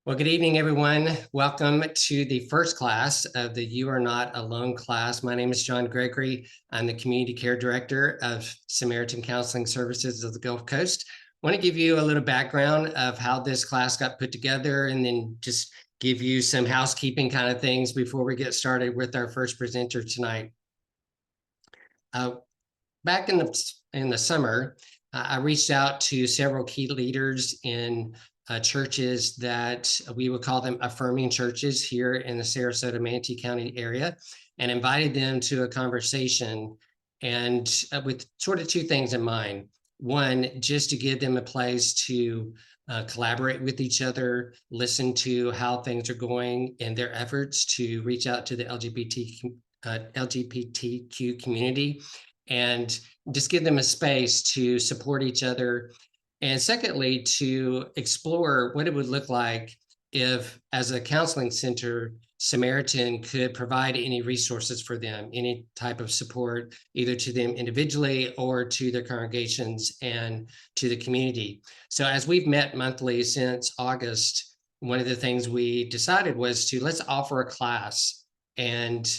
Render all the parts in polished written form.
Well, good evening, everyone. Welcome to the first class of the You Are Not Alone class. My name is John Gregory. I'm the Community Care Director of Samaritan Counseling Services of the Gulf Coast. I want to give you a little background of how this class got put together and then just give you some housekeeping kind of things before we get started with our first presenter tonight. Back in the summer, I reached out to several key leaders in churches that we would call them affirming churches here in the Sarasota Manatee County area, and invited them to a conversation, and with sort of two things in mind. One, just to give them a place to collaborate with each other, listen to how things are going in their efforts to reach out to the LGBTQ community, and just give them a space to support each other. And secondly, to explore what it would look like if, as a counseling center, Samaritan could provide any resources for them, any type of support, either to them individually or to their congregations and to the community. So as we've met monthly since August, one of the things we decided was to let's offer a class and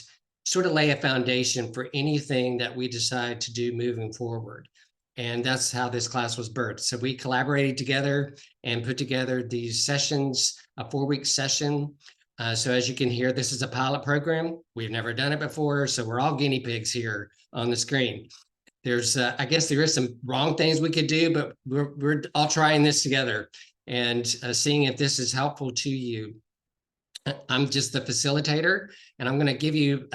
sort of lay a foundation for anything that we decide to do moving forward. And that's how this class was birthed. So we collaborated together and put together these sessions, a 4-week session. So as you can hear, this is a pilot program. We've never done it before, so we're all guinea pigs here on the screen. There's, I guess there is some wrong things we could do, but we're all trying this together and seeing if this is helpful to you. I'm just the facilitator, and I'm going to give you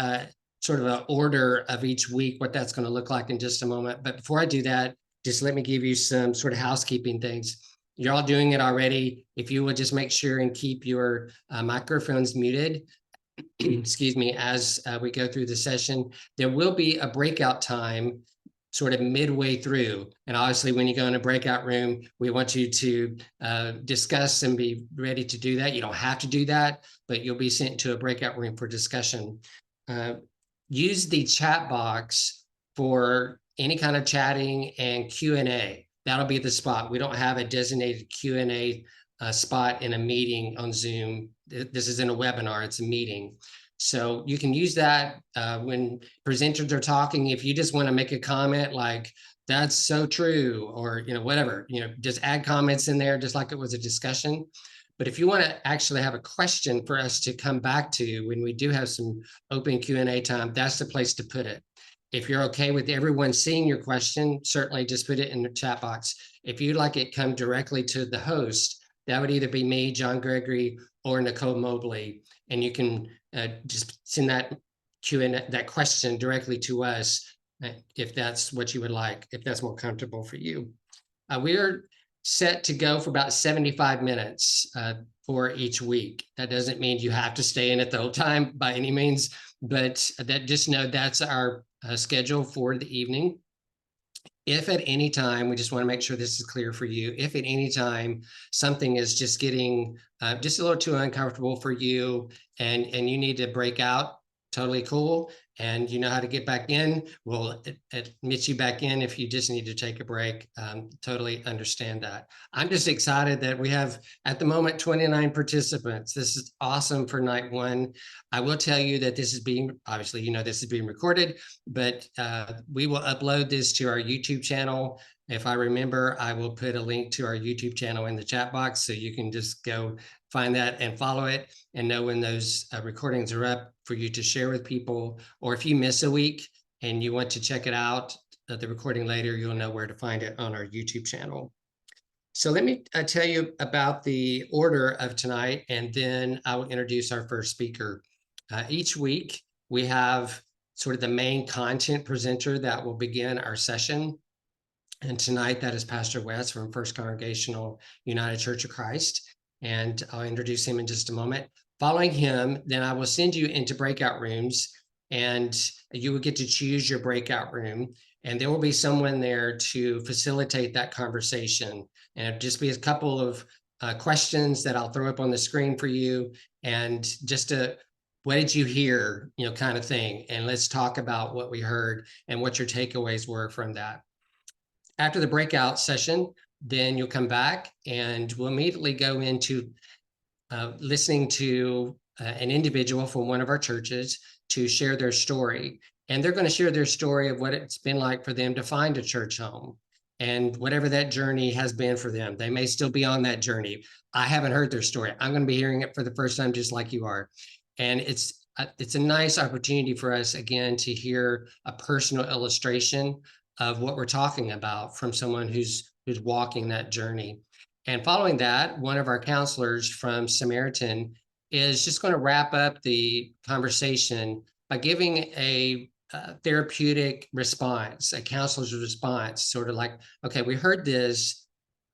sort of an order of each week, what that's going to look like in just a moment. But before I do that, just let me give you some sort of housekeeping things. You're all doing it already. If you would just make sure and keep your microphones muted, excuse me, as we go through the session. There will be a breakout time sort of midway through. And obviously, when you go in a breakout room, we want you to discuss and be ready to do that. You don't have to do that, but you'll be sent to a breakout room for discussion. Use the chat box for any kind of chatting and Q&A. That'll be the spot. We don't have a designated Q&A spot in a meeting on Zoom. This is in a webinar, it's a meeting. So you can use that when presenters are talking. If you just want to make a comment like, that's so true, or whatever, just add comments in there just like it was a discussion. But if you want to actually have a question for us to come back to when we do have some open Q&A time, that's the place to put it. If you're okay with everyone seeing your question, certainly just put it in the chat box. If you'd like it come directly to the host, that would either be me, John Gregory, or Nicole Mobley, and you can just send that Q&A, that question directly to us if that's what you would like, if that's more comfortable for you. We are set to go for about 75 minutes for each week. That doesn't mean you have to stay in it the whole time by any means, but that just know that's our schedule for the evening. If at any time, we just want to make sure this is clear for you, if at any time something is just getting just a little too uncomfortable for you and you need to break out, totally cool, and you know how to get back in, we'll admit you back in if you just need to take a break. Totally understand that. I'm just excited that we have, at the moment, 29 participants. This is awesome for night one. I will tell you that this is being, obviously, this is being recorded, but we will upload this to our YouTube channel. If I remember, I will put a link to our YouTube channel in the chat box, so you can just go find that and follow it and know when those recordings are up for you to share with people. Or if you miss a week and you want to check it out, the recording later, you'll know where to find it on our YouTube channel. So let me tell you about the order of tonight, and then I will introduce our first speaker. Each week, we have sort of the main content presenter that will begin our session. And tonight, that is Pastor Wes from First Congregational United Church of Christ. And I'll introduce him in just a moment. Following him, then I will send you into breakout rooms, and you will get to choose your breakout room. And there will be someone there to facilitate that conversation. And it'll just be a couple of questions that I'll throw up on the screen for you. And just what did you hear, kind of thing. And let's talk about what we heard and what your takeaways were from that. After the breakout session, then you'll come back and we'll immediately go into listening to an individual from one of our churches to share their story. And they're going to share their story of what it's been like for them to find a church home and whatever that journey has been for them. They may still be on that journey. I haven't heard their story. I'm going to be hearing it for the first time, just like you are. And it's a nice opportunity for us, again, to hear a personal illustration of what we're talking about from someone who's walking that journey. And following that, one of our counselors from Samaritan is just going to wrap up the conversation by giving a therapeutic response, a counselor's response, sort of like, okay, we heard this.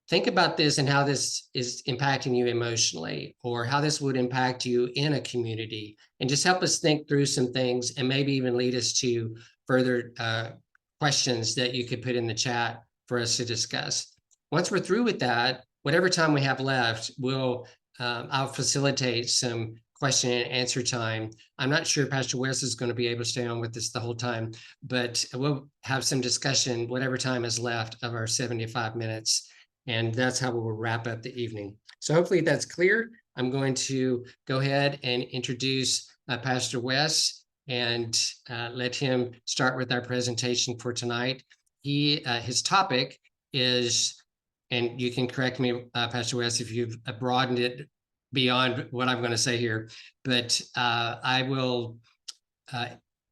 Think about this and how this is impacting you emotionally, or how this would impact you in a community, and just help us think through some things and maybe even lead us to further questions that you could put in the chat for us to discuss. Once we're through with that, whatever time we have left, I'll facilitate some question and answer time. I'm not sure Pastor Wes is going to be able to stay on with us the whole time, but we'll have some discussion whatever time is left of our 75 minutes. And that's how we'll wrap up the evening. So hopefully that's clear. I'm going to go ahead and introduce Pastor Wes and let him start with our presentation for tonight. His topic is, and you can correct me, Pastor Wes, if you've broadened it beyond what I'm going to say here, but I will,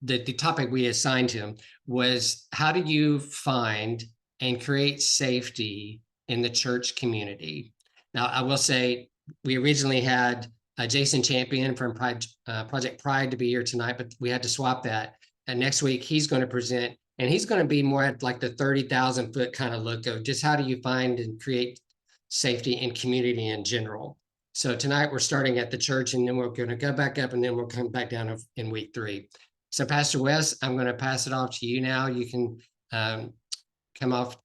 the topic we assigned him was, how do you find and create safety in the church community? Now, I will say we originally had Jason Champion from Project Pride to be here tonight, but we had to swap that. And next week he's going to present, and he's going to be more at like the 30,000 foot kind of look of just how do you find and create safety in community in general. So tonight we're starting at the church, and then we're going to go back up, and then we'll come back down in week 3. So Pastor Wes, I'm going to pass it off to you now. You can come off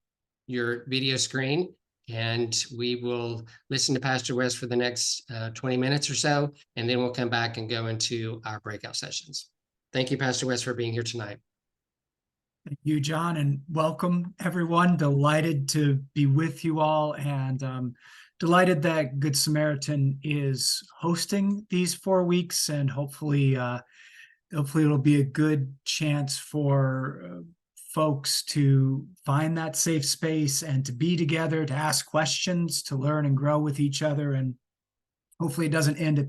your video screen, and we will listen to Pastor Wes for the next 20 minutes or so, and then we'll come back and go into our breakout sessions. Thank you, Pastor Wes, for being here tonight. Thank you, John, and welcome everyone. Delighted to be with you all, and delighted that Good Samaritan is hosting these 4 weeks, and hopefully it'll be a good chance for folks to find that safe space and to be together, to ask questions, to learn and grow with each other. And hopefully it doesn't end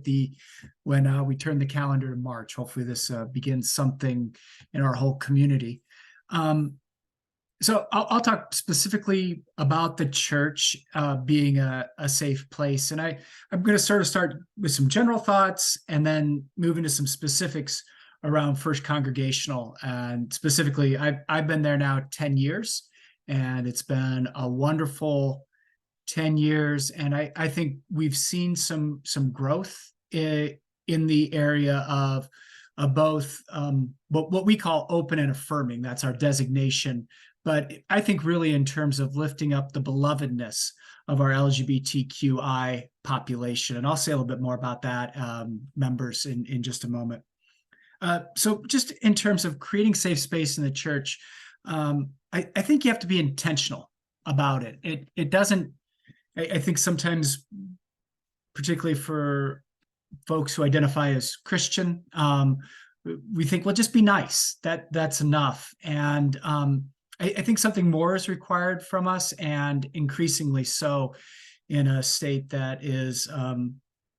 when we turn the calendar in March. Hopefully this begins something in our whole community. So I'll talk specifically about the church being a safe place. And I'm going to sort of start with some general thoughts and then move into some specifics around First Congregational. And specifically, I've been there now 10 years, and it's been a wonderful 10 years. And I think we've seen some growth in the area of both what we call open and affirming. That's our designation. But I think really in terms of lifting up the belovedness of our LGBTQI population. And I'll say a little bit more about that, members, in just a moment. So just in terms of creating safe space in the church, I think you have to be intentional about it. It doesn't, I think sometimes, particularly for folks who identify as Christian, we think, well, just be nice. That's enough. And I think something more is required from us, and increasingly so in a state that is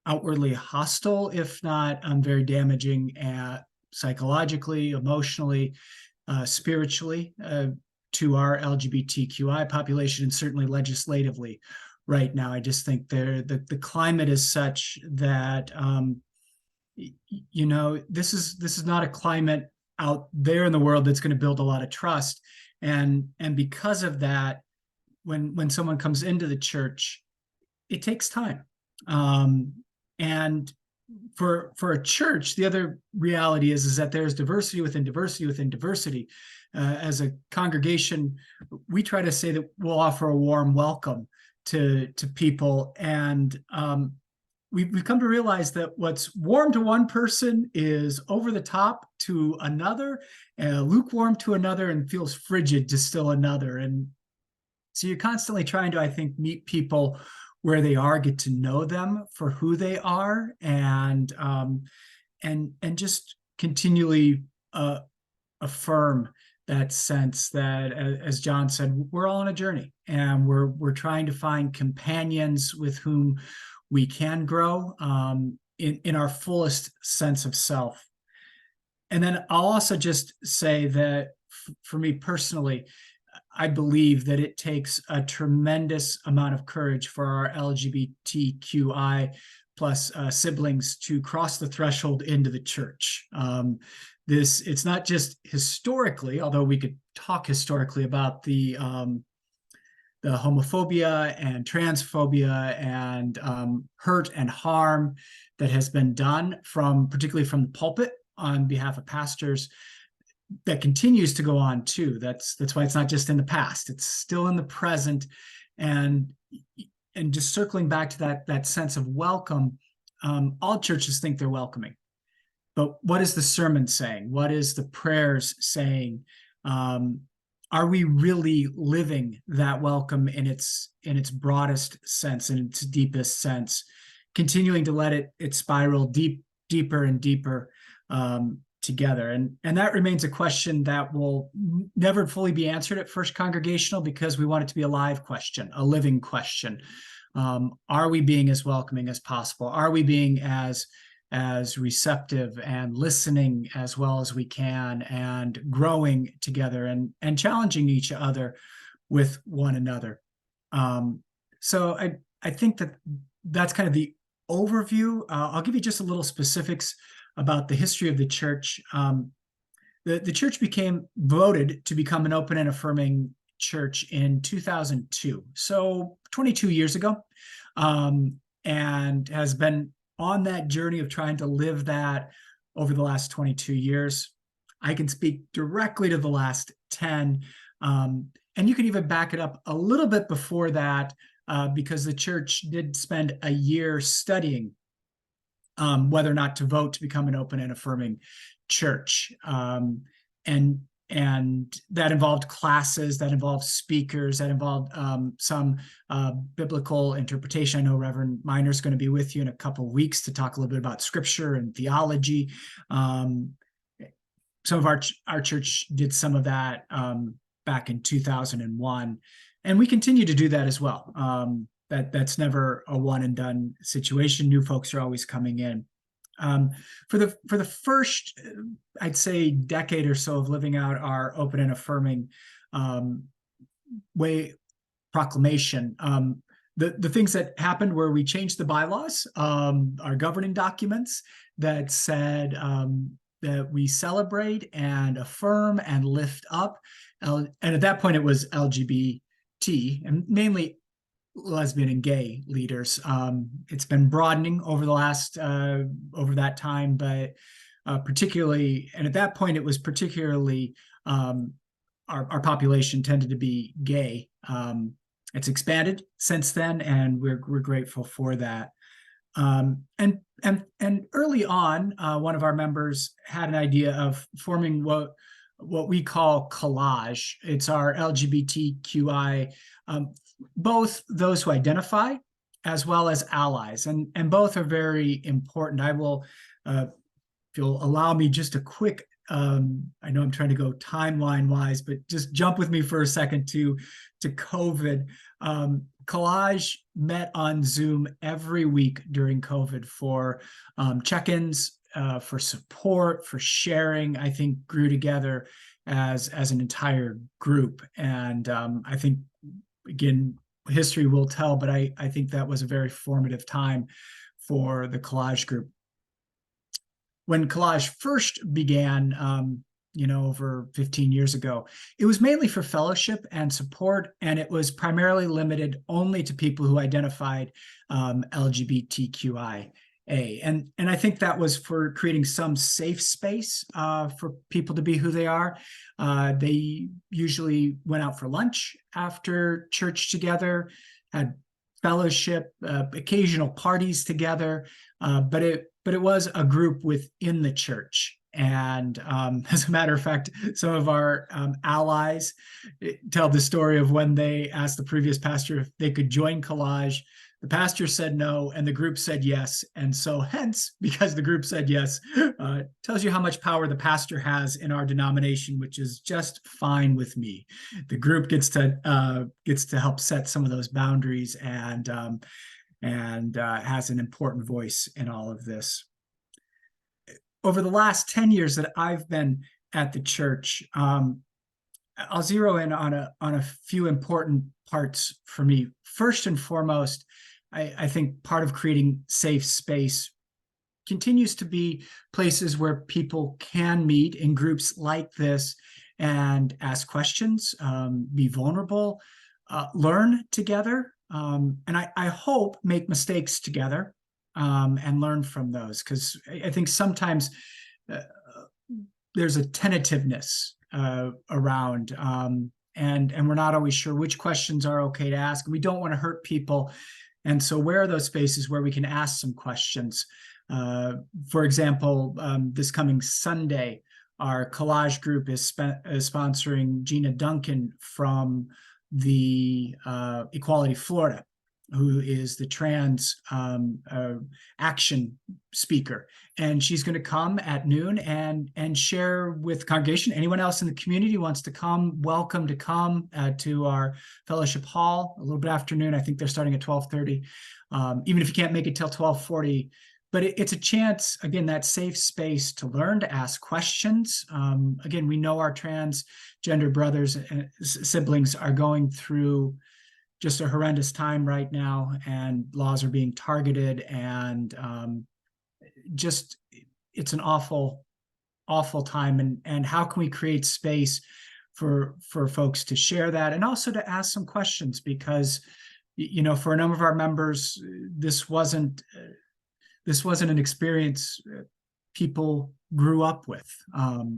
outwardly hostile, if not very damaging psychologically, emotionally, spiritually to our LGBTQI population, and certainly legislatively right now. I just think the climate is such that this is not a climate out there in the world that's going to build a lot of trust. And because of that, when someone comes into the church, it takes time. And for a church, the other reality is that there's diversity within diversity within diversity. As a congregation, we try to say that we'll offer a warm welcome to people, and we've come to realize that what's warm to one person is over the top to another, lukewarm to another, and feels frigid to still another. And so you're constantly trying to, I think, meet people where they are, get to know them for who they are, and just continually affirm that sense that, as John said, we're all on a journey, and we're trying to find companions with whom we can grow in our fullest sense of self. And then I'll also just say that for me personally, I believe that it takes a tremendous amount of courage for our LGBTQI plus siblings to cross the threshold into the church. It's not just historically, although we could talk historically about the homophobia and transphobia and hurt and harm that has been done particularly from the pulpit on behalf of pastors, that continues to go on too. That's why it's not just in the past, it's still in the present. And just circling back to that sense of welcome, all churches think they're welcoming, but what is the sermon saying? What is the prayers saying? Are we really living that welcome in its broadest sense, in its deepest sense, continuing to let it spiral deeper and deeper together? And that remains a question that will never fully be answered at First Congregational, because we want it to be a live question, a living question. Are we being as welcoming as possible? Are we being as receptive and listening as well as we can, and growing together and challenging each other with one another? So I think that's kind of the overview. I'll give you just a little specifics about the history of the church. The church voted to become an open and affirming church in 2002, so 22 years ago, and has been on that journey of trying to live that over the last 22 years. I can speak directly to the last 10, and you can even back it up a little bit before that, because the church did spend a year studying whether or not to vote to become an open and affirming church. And that involved classes, that involved speakers, that involved some biblical interpretation. I know Reverend Miner's going to be with you in a couple of weeks to talk a little bit about scripture and theology. Some of our church did some of that back in 2001, and we continue to do that as well. That's never a one and done situation. New folks are always coming in. For the first, I'd say, decade or so of living out our open and affirming way proclamation, the things that happened were we changed the bylaws, our governing documents that said that we celebrate and affirm and lift up, and at that point it was LGBT and mainly lesbian and gay leaders. It's been broadening over the last over that time, but particularly, and at that point it was particularly our population tended to be gay. It's expanded since then, and we're grateful for that. And early on, one of our members had an idea of forming what we call collage. It's our LGBTQI, both those who identify as well as allies, and both are very important. I will, if you'll allow me just a quick, I know I'm trying to go timeline wise, but just jump with me for a second to COVID. Collage met on Zoom every week during COVID for check-ins, for support, for sharing. I think grew together as an entire group. And I think, again, history will tell, but I think that was a very formative time for the Collage group. When Collage first began, over 15 years ago, it was mainly for fellowship and support, and it was primarily limited only to people who identified LGBTQIA. And I think that was for creating some safe space for people to be who they are. They usually went out for lunch after church together, had fellowship, occasional parties together, but it was a group within the church. And as a matter of fact, some of our allies tell the story of when they asked the previous pastor if they could join Collage. The pastor said no, and the group said yes. And so hence, because the group said yes, tells you how much power the pastor has in our denomination, which is just fine with me. The group gets to help set some of those boundaries and has an important voice in all of this. Over the last 10 years that I've been at the church, I'll zero in on a few important parts for me. First and foremost, I think part of creating safe space continues to be places where people can meet in groups like this and ask questions, be vulnerable, learn together, and I hope make mistakes together, and learn from those, because I think sometimes there's a tentativeness around, and we're not always sure which questions are okay to ask. We don't want to hurt people. And so where are those spaces where we can ask some questions? For example, this coming Sunday, our collage group is sponsoring Gina Duncan from the Equality Florida, who is the trans action speaker. And she's going to come at noon and share with the congregation. Anyone else in the community wants to come, welcome to come to our fellowship hall a little bit after noon. I think they're starting at 12:30. Even if you can't make it till 12:40, but it's a chance, again, that safe space to learn, to ask questions. Again, we know our transgender brothers and siblings are going through just a horrendous time right now, and laws are being targeted, and just it's an awful time. And how can we create space for folks to share that, and also to ask some questions? Because, you know, for a number of our members, this wasn't an experience people grew up with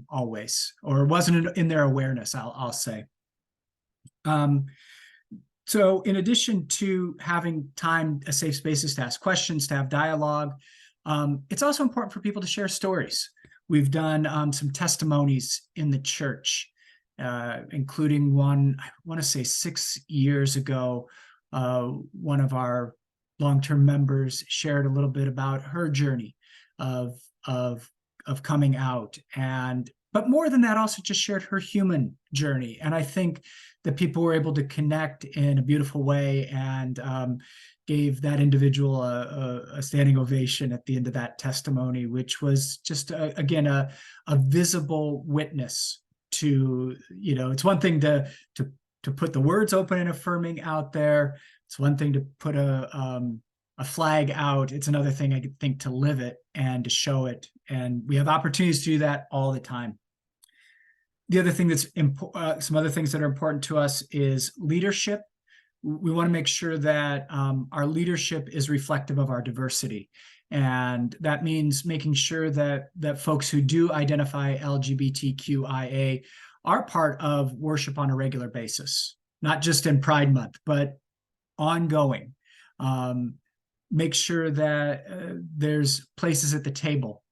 always, or wasn't in their awareness, I'll say. So in addition to having time, a safe spaces to ask questions, to have dialogue, it's also important for people to share stories. We've done some testimonies in the church, including one, I want to say 6 years ago. One of our long-term members shared a little bit about her journey of coming out, but more than that, also just shared her human journey. And I think that people were able to connect in a beautiful way, and gave that individual a standing ovation at the end of that testimony, which was just, again, a visible witness to, you know, it's one thing to put the words open and affirming out there. It's one thing to put a flag out. It's another thing, I think, to live it and to show it. And we have opportunities to do that all the time. The other thing that's some other things that are important to us is leadership. We want to make sure that our leadership is reflective of our diversity. And that means making sure that folks who do identify LGBTQIA are part of worship on a regular basis, not just in Pride Month, but ongoing. Make sure that there's places at the table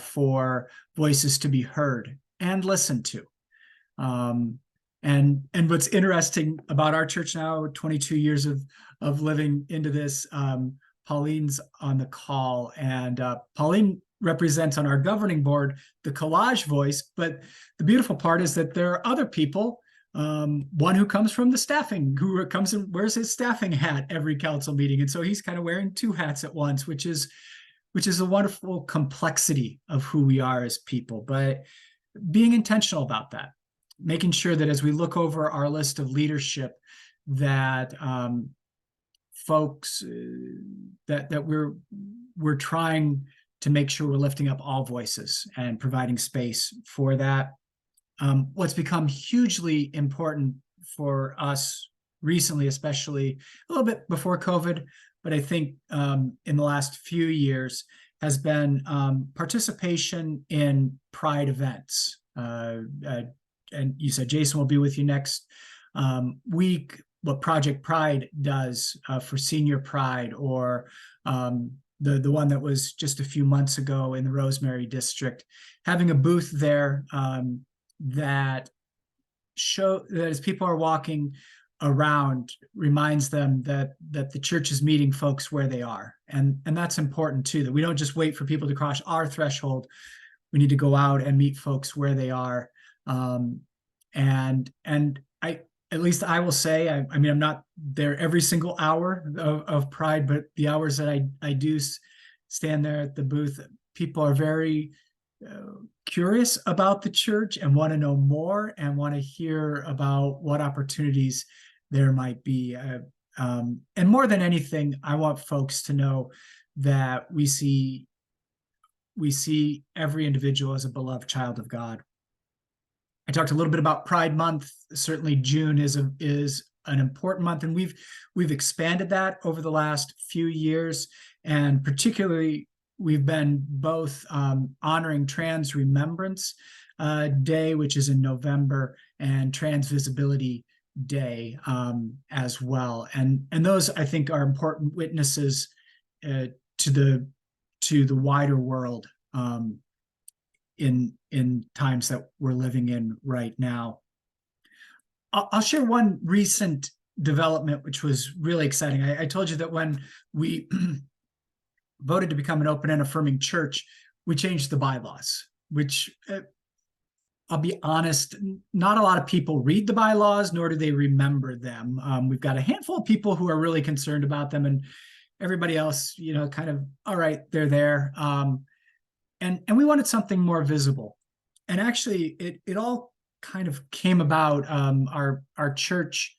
for voices to be heard and listened to. And what's interesting about our church now, 22 years of living into this, Pauline's on the call, and Pauline represents on our governing board the collage voice. But the beautiful part is that there are other people, one who comes from the staffing, who comes and wears his staffing hat every council meeting. And so he's kind of wearing two hats at once, which is a wonderful complexity of who we are as people. But being intentional about that, making sure that as we look over our list of leadership, that folks that we're trying to make sure we're lifting up all voices and providing space for that. What's become hugely important for us recently, especially a little bit before COVID, but I think in the last few years, has been participation in Pride events. And you said Jason will be with you next week. What Project Pride does for Senior Pride, or the one that was just a few months ago in the Rosemary District, having a booth there that as people are walking, around reminds them that the church is meeting folks where they are, and that's important too, that we don't just wait for people to cross our threshold. We need to go out and meet folks where they are. And I, at least I will say, I mean, I'm not there every single hour of Pride, but the hours that I do stand there at the booth, people are very curious about the church and want to know more and want to hear about what opportunities there might be. And more than anything, I want folks to know that we see every individual as a beloved child of God. I talked a little bit about Pride Month. Certainly June is an important month, and we've expanded that over the last few years. And particularly, we've been both honoring Trans Remembrance Day, which is in November, and Trans Visibility Day as well. And those, I think, are important witnesses to the wider world in times that we're living in right now. I'll share one recent development, which was really exciting. I told you that when we voted to become an open and affirming church, we changed the bylaws, which I'll be honest, not a lot of people read the bylaws, nor do they remember them. We've got a handful of people who are really concerned about them, and everybody else, kind of, all right, they're there. And we wanted something more visible. And actually, it all kind of came about. Our church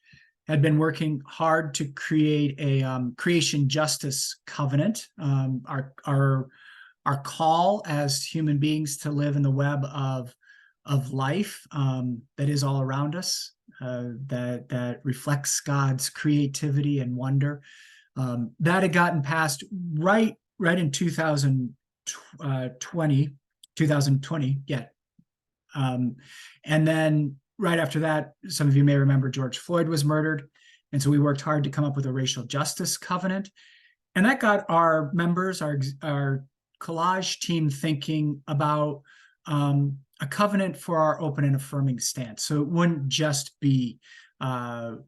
had been working hard to create a creation justice covenant. Our call as human beings to live in the web of life that is all around us, that reflects God's creativity and wonder. That had gotten passed right in 2020, yeah. And then right after that, some of you may remember George Floyd was murdered. And so we worked hard to come up with a racial justice covenant. And that got our members, our collage team, thinking about a covenant for our open and affirming stance. So it wouldn't just be that.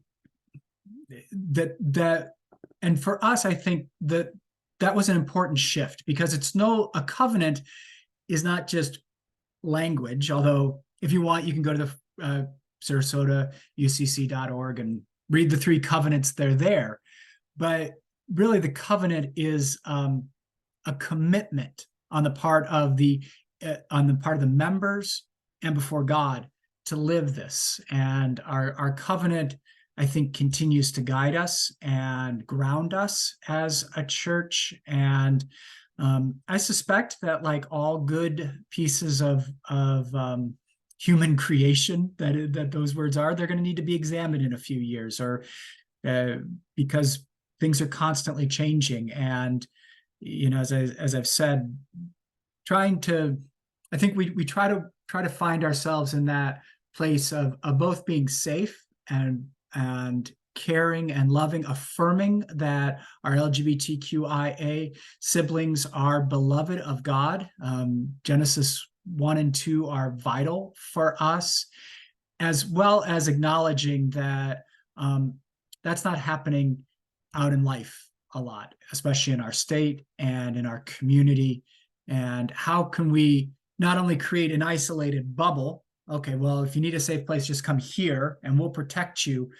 And for us, I think that was an important shift, because a covenant is not just language, although if you want, you can go to the SarasotaUCC.org and read the 3 covenants. They're there. But really, the covenant is a commitment on the part of the members and before God to live this. And our covenant, I think, continues to guide us and ground us as a church. And I suspect that, like all good pieces of human creation, that those words are, they're going to need to be examined in a few years, or because things are constantly changing. And as I've said, I think we try to find ourselves in that place of both being safe and caring and loving, affirming that our LGBTQIA siblings are beloved of God. Genesis 1 and 2 are vital for us, as well as acknowledging that that's not happening out in life a lot, especially in our state and in our community. And how can we not only create an isolated bubble? Okay, well, if you need a safe place, just come here and we'll protect you.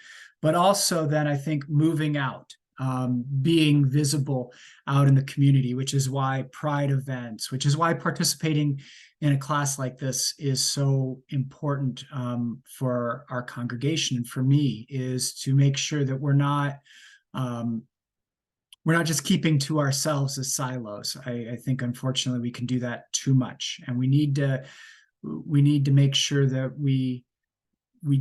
But also then, I think, moving out, being visible out in the community, which is why Pride events, which is why participating in a class like this is so important for our congregation. And for me, is to make sure that we're not just keeping to ourselves as silos. I think, unfortunately, we can do that too much. And we need to make sure that we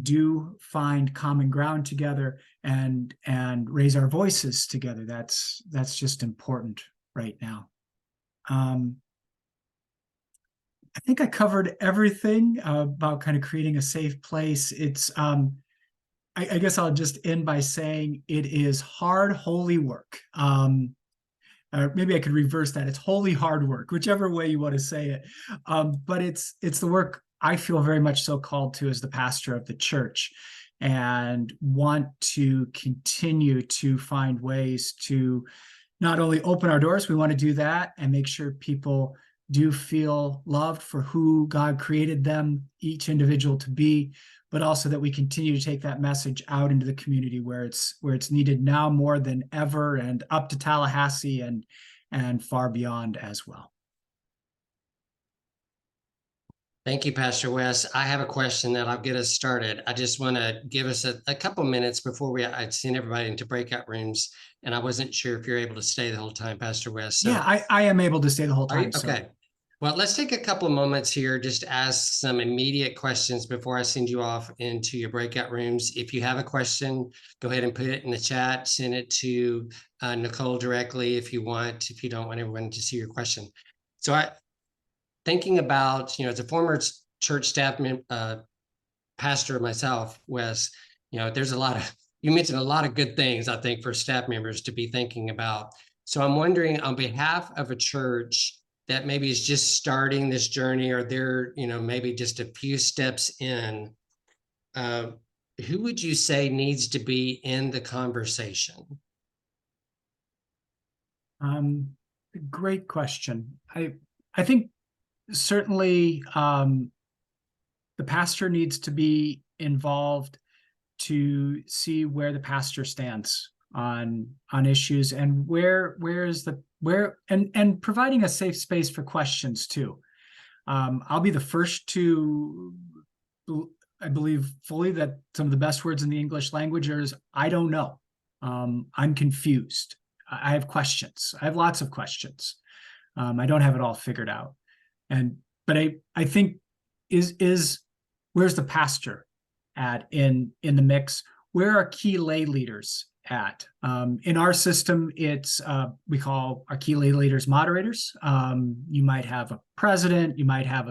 do find common ground together and raise our voices together. That's just important right now. I think I covered everything about kind of creating a safe place. It's I guess I'll just end by saying it is hard, holy work. Maybe I could reverse that. It's holy hard work, whichever way you want to say it. But it's the work I feel very much so called to as the pastor of the church. and want to continue to find ways to not only open our doors, we want to do that and make sure people do feel loved for who God created them, each individual, to be, but also that we continue to take that message out into the community where it's needed now more than ever, and up to Tallahassee and far beyond as well. Thank you, Pastor Wes. I have a question that'll get us started. I just want to give us a couple minutes before I'd send everybody into breakout rooms, and I wasn't sure if you're able to stay the whole time, Pastor Wes. So, yeah, I am able to stay the whole time. Okay. Well, let's take a couple of moments here just to ask some immediate questions before I send you off into your breakout rooms. If you have a question, go ahead and put it in the chat. Send it to Nicole directly if you want, if you don't want everyone to see your question. So thinking about, as a former church staff pastor myself, Wes, there's you mentioned a lot of good things, I think, for staff members to be thinking about. So I'm wondering, on behalf of a church that maybe is just starting this journey, or they're, maybe just a few steps in, who would you say needs to be in the conversation? Great question. I think certainly the pastor needs to be involved to see where the pastor stands on issues, and where and providing a safe space for questions too. I'll be the first to, I believe fully, that some of the best words in the English language is, I don't know. I'm confused. I have questions. I have lots of questions. I don't have it all figured out. But I think where's the pastor at in the mix? Where are key lay leaders at? In our system, it's we call our key lay leaders moderators. You might have a president. You might have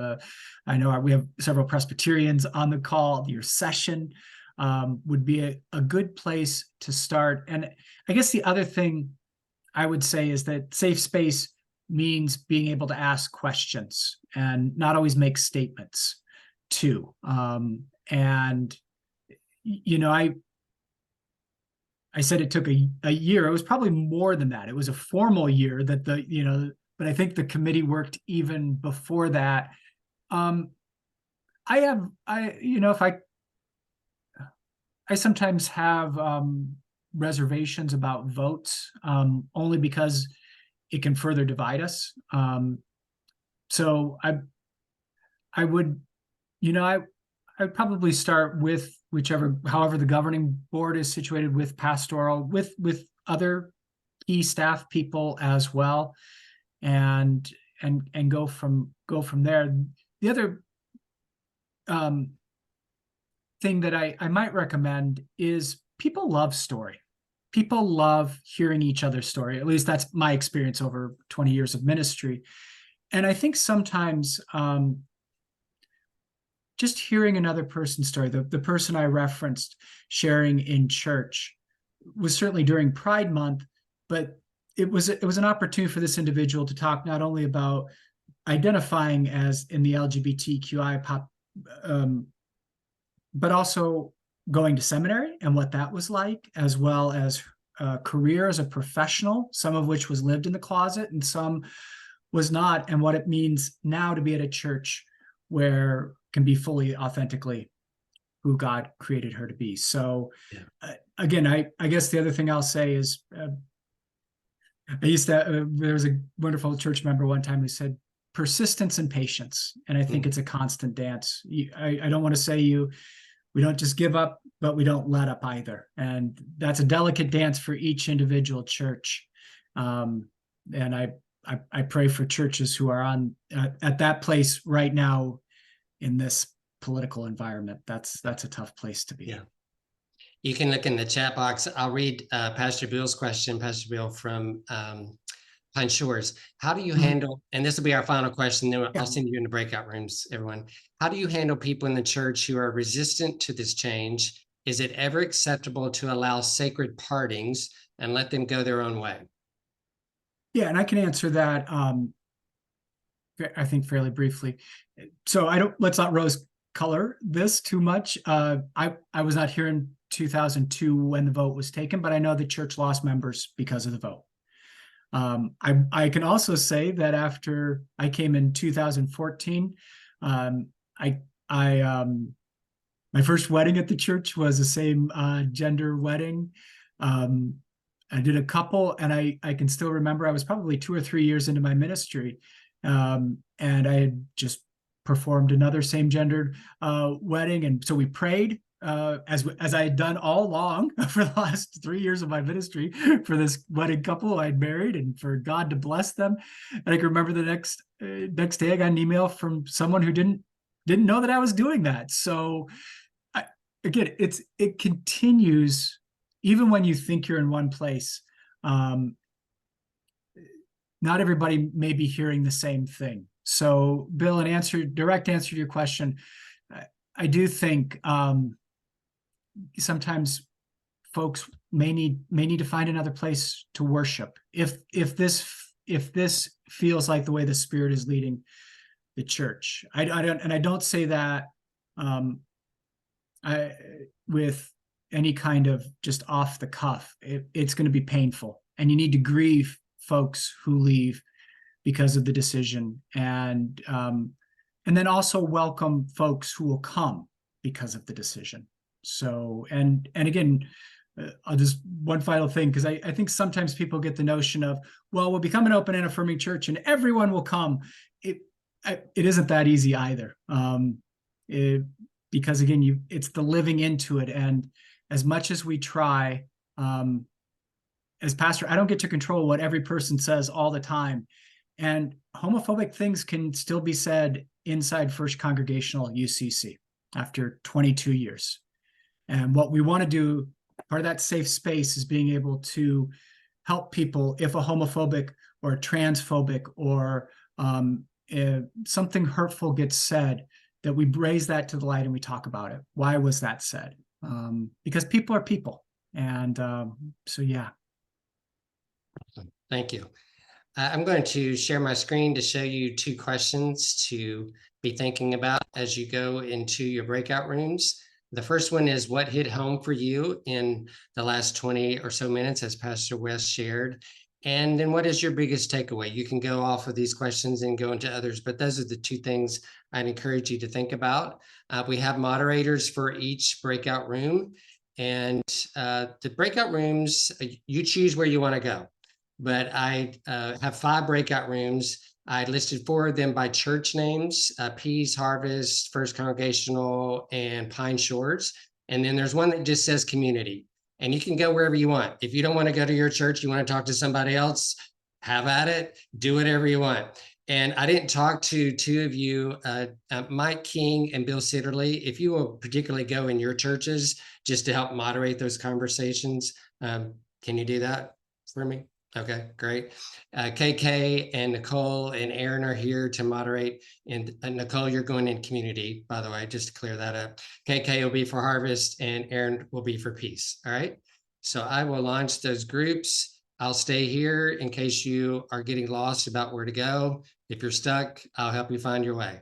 I know we have several Presbyterians on the call. Your session would be a good place to start. And I guess the other thing I would say is that safe space means being able to ask questions and not always make statements too. And I said it took a year. It was probably more than that. It was a formal year that but I think the committee worked even before that. I sometimes have reservations about votes, only because it can further divide us. So I would, I'd probably start with however the governing board is situated, with pastoral, with other key staff people as well, and go from there. The other thing that I might recommend is, people love story. People love hearing each other's story. At least that's my experience over 20 years of ministry. And I think sometimes just hearing another person's story, the person I referenced sharing in church, was certainly during Pride Month, but it was an opportunity for this individual to talk not only about identifying as in the LGBTQI but also going to seminary and what that was like, as well as a career as a professional, some of which was lived in the closet and some was not, and what it means now to be at a church where can be fully authentically who God created her to be. So again, I guess the other thing I'll say is, there was a wonderful church member one time who said, persistence and patience. And I think it's a constant dance. I don't want to say we don't just give up, but we don't let up either. And that's a delicate dance for each individual church. And I pray for churches who are at that place right now in this political environment. That's a tough place to be. Yeah. You can look in the chat box. I'll read Pastor Bill's question, Pastor Bill from Pine Shores. How do you handle, and this will be our final question, then I'll send you into breakout rooms, everyone. How do you handle people in the church who are resistant to this change? Is it ever acceptable to allow sacred partings and let them go their own way? Yeah, and I can answer that, I think, fairly briefly. So let's not rose color this too much. I was not here in 2002 when the vote was taken, but I know the church lost members because of the vote. I can also say that after I came in 2014, my first wedding at the church was the same gender wedding. I did a couple, and I can still remember I was probably 2 or 3 years into my ministry, and I had just performed another same gendered wedding, and so we prayed as I had done all along for the last 3 years of my ministry for this wedded couple I'd married, and for God to bless them. And I can remember the next day I got an email from someone who didn't know that I was doing that. So again, it continues even when you think you're in one place. Not everybody may be hearing the same thing. So, Bill, direct answer to your question, I do think sometimes folks may need to find another place to worship if this feels like the way the Spirit is leading the church. I don't say that with any kind of just off the cuff. It's going to be painful, and you need to grieve folks who leave because of the decision, and then also welcome folks who will come because of the decision. So, and again, I'll just one final thing, because I think sometimes people get the notion of, well, we'll become an open and affirming church and everyone will come. It isn't that easy either. Because again, it's the living into it. And as much as we try, as pastor, I don't get to control what every person says all the time. And homophobic things can still be said inside First Congregational UCC after 22 years. And what we want to do, part of that safe space, is being able to help people if a homophobic or a transphobic or if something hurtful gets said, that we raise that to the light and we talk about it. Why was that said? Because people are people. And so, yeah. Thank you. I'm going to share my screen to show you 2 questions to be thinking about as you go into your breakout rooms. The first one is, what hit home for you in the last 20 or so minutes, as Pastor West shared? And then what is your biggest takeaway? You can go off of these questions and go into others, but those are the 2 things I'd encourage you to think about. We have moderators for each breakout room, and the breakout rooms, you choose where you want to go. But I have 5 breakout rooms. I listed 4 of them by church names: Peace, Harvest, First Congregational, and Pine Shores. And then there's one that just says community. And you can go wherever you want. If you don't want to go to your church, you want to talk to somebody else, have at it, do whatever you want. And I didn't talk to 2 of you, Mike King and Bill Sitterly. If you will particularly go in your churches just to help moderate those conversations, can you do that for me? Okay, great. KK and Nicole and Aaron are here to moderate. And Nicole, you're going in community, by the way, just to clear that up. KK will be for Harvest and Aaron will be for Peace. All right. So I will launch those groups. I'll stay here in case you are getting lost about where to go. If you're stuck, I'll help you find your way.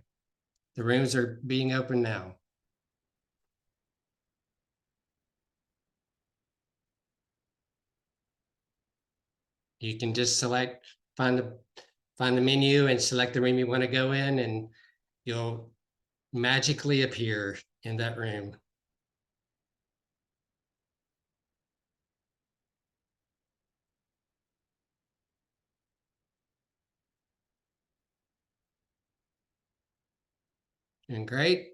The rooms are being opened now. You can just find the menu and select the room you want to go in, and you'll magically appear in that room. And great.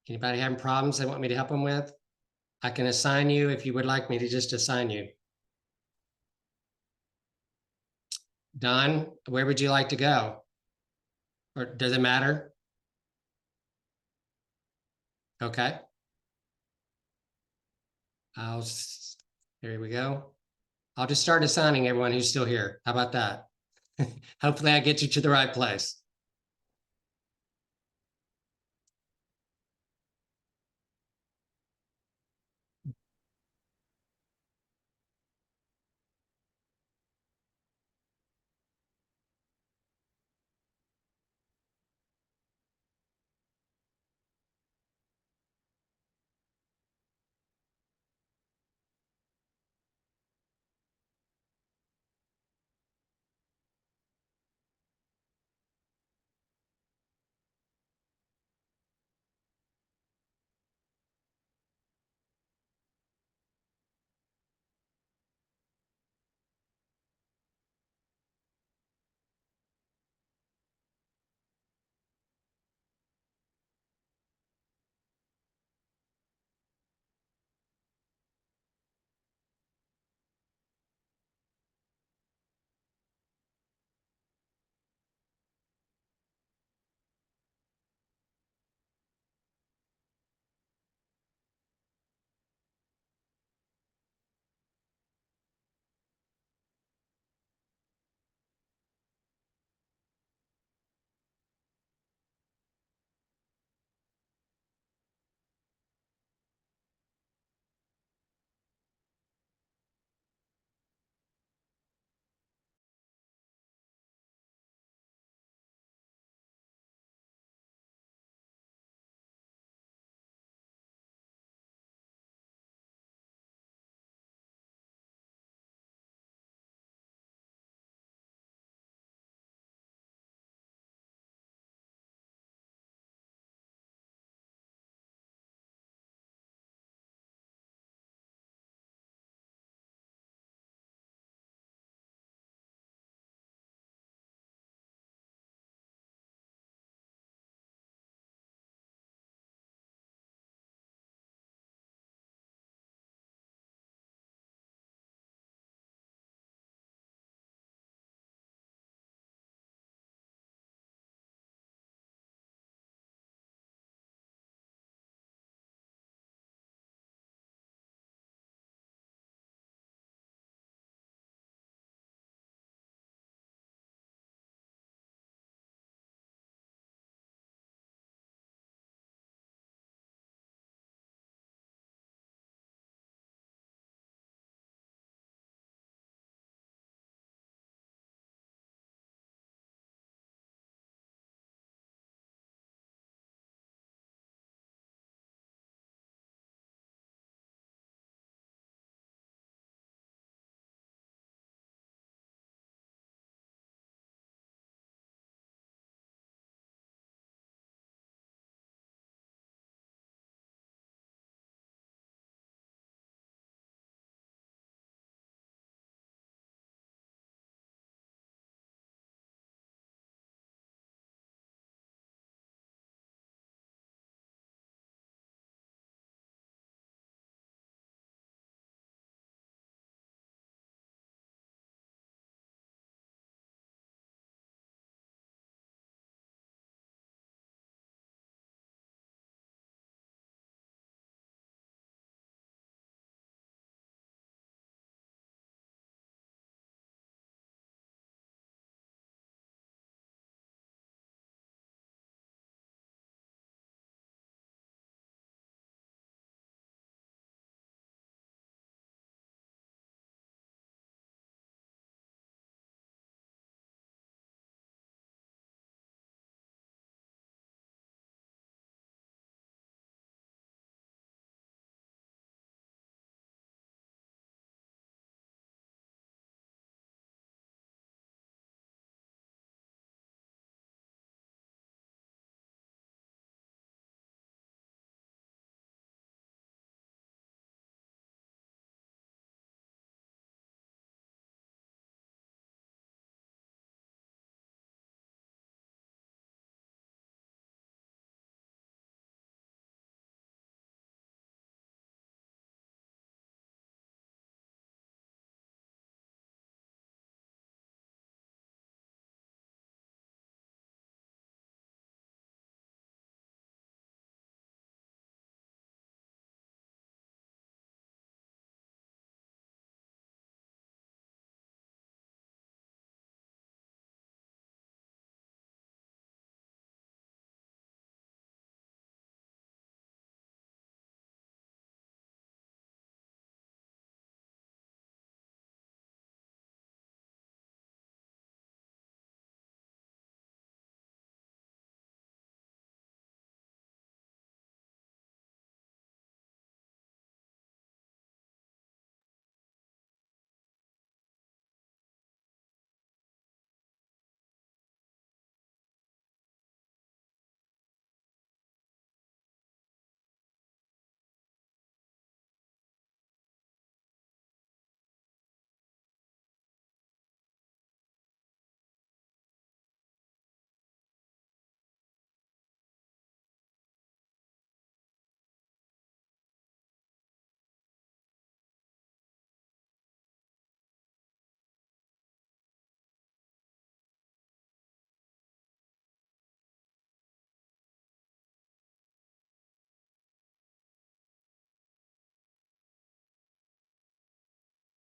Anybody having problems they want me to help them with? I can assign you if you would like me to just assign you. Don, where would you like to go? Or does it matter? Okay. Here we go. I'll just start assigning everyone who's still here. How about that? Hopefully I get you to the right place.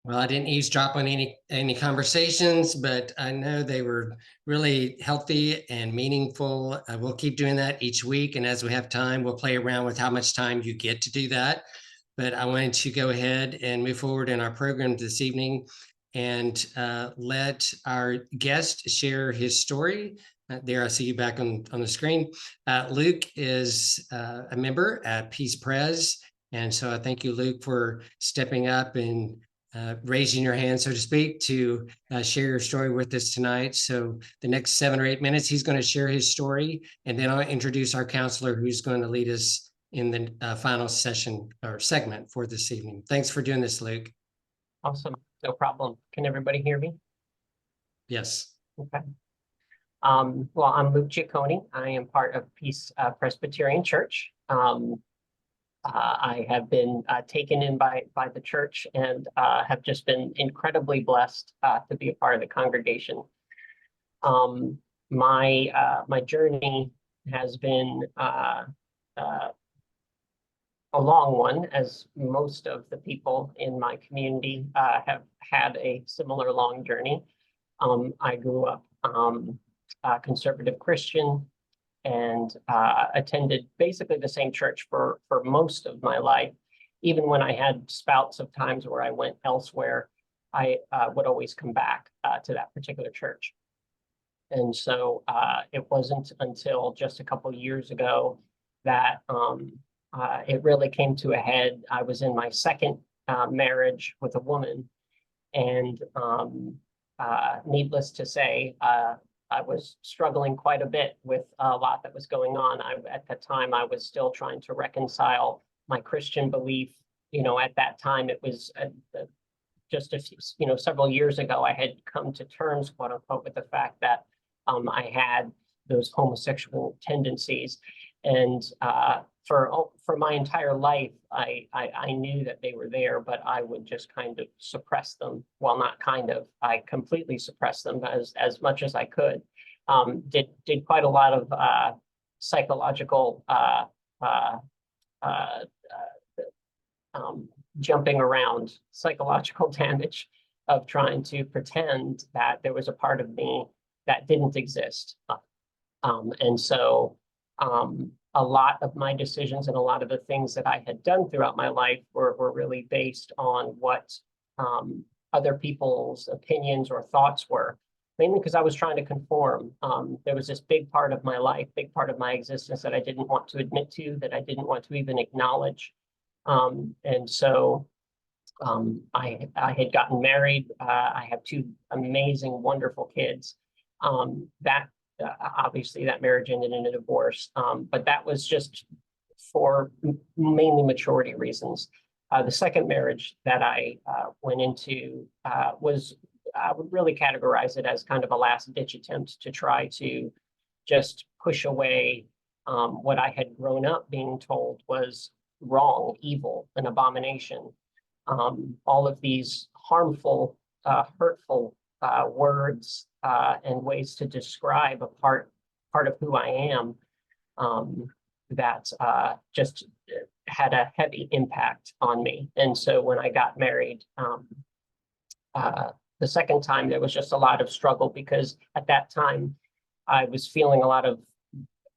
Well, I didn't eavesdrop on any conversations, but I know they were really healthy and meaningful. We'll keep doing that each week, and as we have time, we'll play around with how much time you get to do that. But I wanted to go ahead and move forward in our program this evening and let our guest share his story. There, I see you back on the screen. Luke is a member at Peace Pres. And so I thank you, Luke, for stepping up and raising your hand, so to speak, to share your story with us tonight. So the next 7 or 8 minutes, he's going to share his story, and then I'll introduce our counselor who's going to lead us in the final session or segment for this evening. Thanks for doing this, Luke. Awesome. No problem. Can everybody hear me? Yes. Okay. Well, I'm Luke Giacconi. I am part of Peace Presbyterian Church. I have been taken in by the church and have just been incredibly blessed to be a part of the congregation. My journey has been a long one, as most of the people in my community have had a similar long journey. I grew up conservative Christian and attended basically the same church for most of my life. Even when I had spouts of times where I went elsewhere, I would always come back to that particular church. And so it wasn't until just a couple of years ago that it really came to a head. I was in my second marriage with a woman, and needless to say, I was struggling quite a bit with a lot that was going on. At that time, I was still trying to reconcile my Christian belief. At that time, it was just a few, several years ago, I had come to terms, quote unquote, with the fact that I had those homosexual tendencies. And for my entire life, I knew that they were there, but I would just kind of suppress them. Well, not kind of, I completely suppressed them as much as I could. Did quite a lot of psychological jumping around, psychological damage of trying to pretend that there was a part of me that didn't exist. And so a lot of my decisions and a lot of the things that I had done throughout my life were really based on what other people's opinions or thoughts were, mainly because I was trying to conform. There was this big part of my life, big part of my existence that I didn't want to admit to, that I didn't want to even acknowledge. And so I had gotten married. I have 2 amazing, wonderful kids. Obviously that marriage ended in a divorce, but that was just for mainly maturity reasons. The second marriage that I went into was, I would really categorize it as kind of a last-ditch attempt to try to just push away what I had grown up being told was wrong, evil, an abomination. All of these harmful, hurtful words and ways to describe a part of who I am that just had a heavy impact on me. And so when I got married, the second time, there was just a lot of struggle, because at that time I was feeling a lot of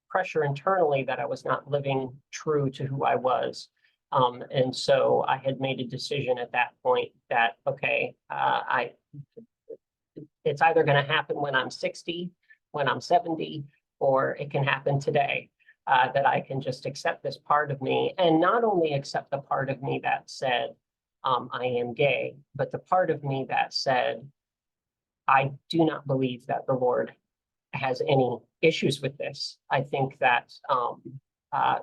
pressure internally that I was not living true to who I was. And so I had made a decision at that point that, okay, it's either going to happen when I'm 60, when I'm 70, or it can happen today, that I can just accept this part of me, and not only accept the part of me that said, I am gay, but the part of me that said, I do not believe that the Lord has any issues with this. I think that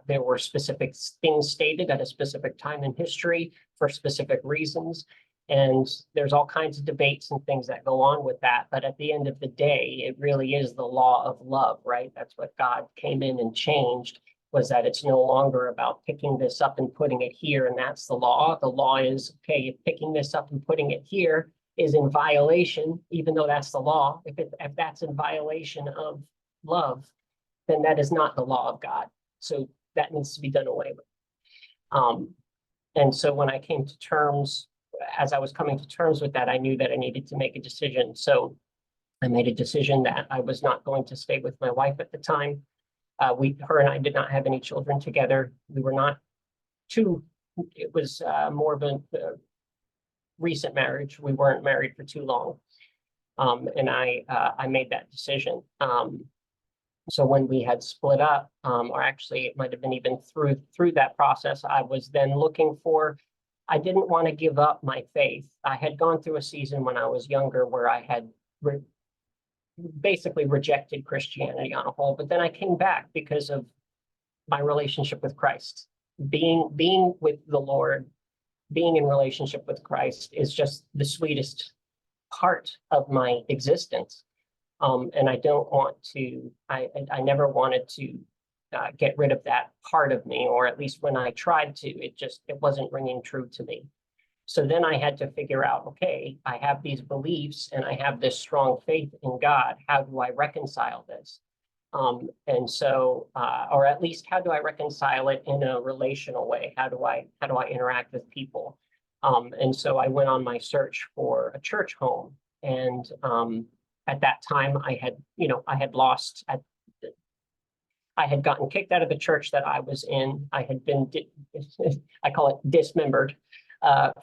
there were specific things stated at a specific time in history for specific reasons. And there's all kinds of debates and things that go on with that. But at the end of the day, it really is the law of love, right? That's what God came in and changed, was that it's no longer about picking this up and putting it here. And that's the law. The law is, okay, if picking this up and putting it here is in violation, even though that's the law, if that's in violation of love, then that is not the law of God. So that needs to be done away with. And so when I came to terms as I was coming to terms with that, I knew that I needed to make a decision. So I made a decision that I was not going to stay with my wife at the time. Her and I did not have any children together. We were not it was more of a recent marriage. We weren't married for too long. And I made that decision. So when we had split up, or actually it might have been even through that process, I was then looking for, I didn't want to give up my faith. I had gone through a season when I was younger where I had basically rejected Christianity on a whole, but then I came back because of my relationship with Christ. Being with the Lord, being in relationship with Christ is just the sweetest part of my existence. And I don't want to, I never wanted to get rid of that part of me, or at least when I tried to, it wasn't ringing true to me. So then I had to figure out, okay, I have these beliefs and I have this strong faith in God. How do I reconcile this? And so, or at least how do I reconcile it in a relational way? How do I interact with people? And so I went on my search for a church home. And at that time I had gotten kicked out of the church that I was in. I had been, I call it dismembered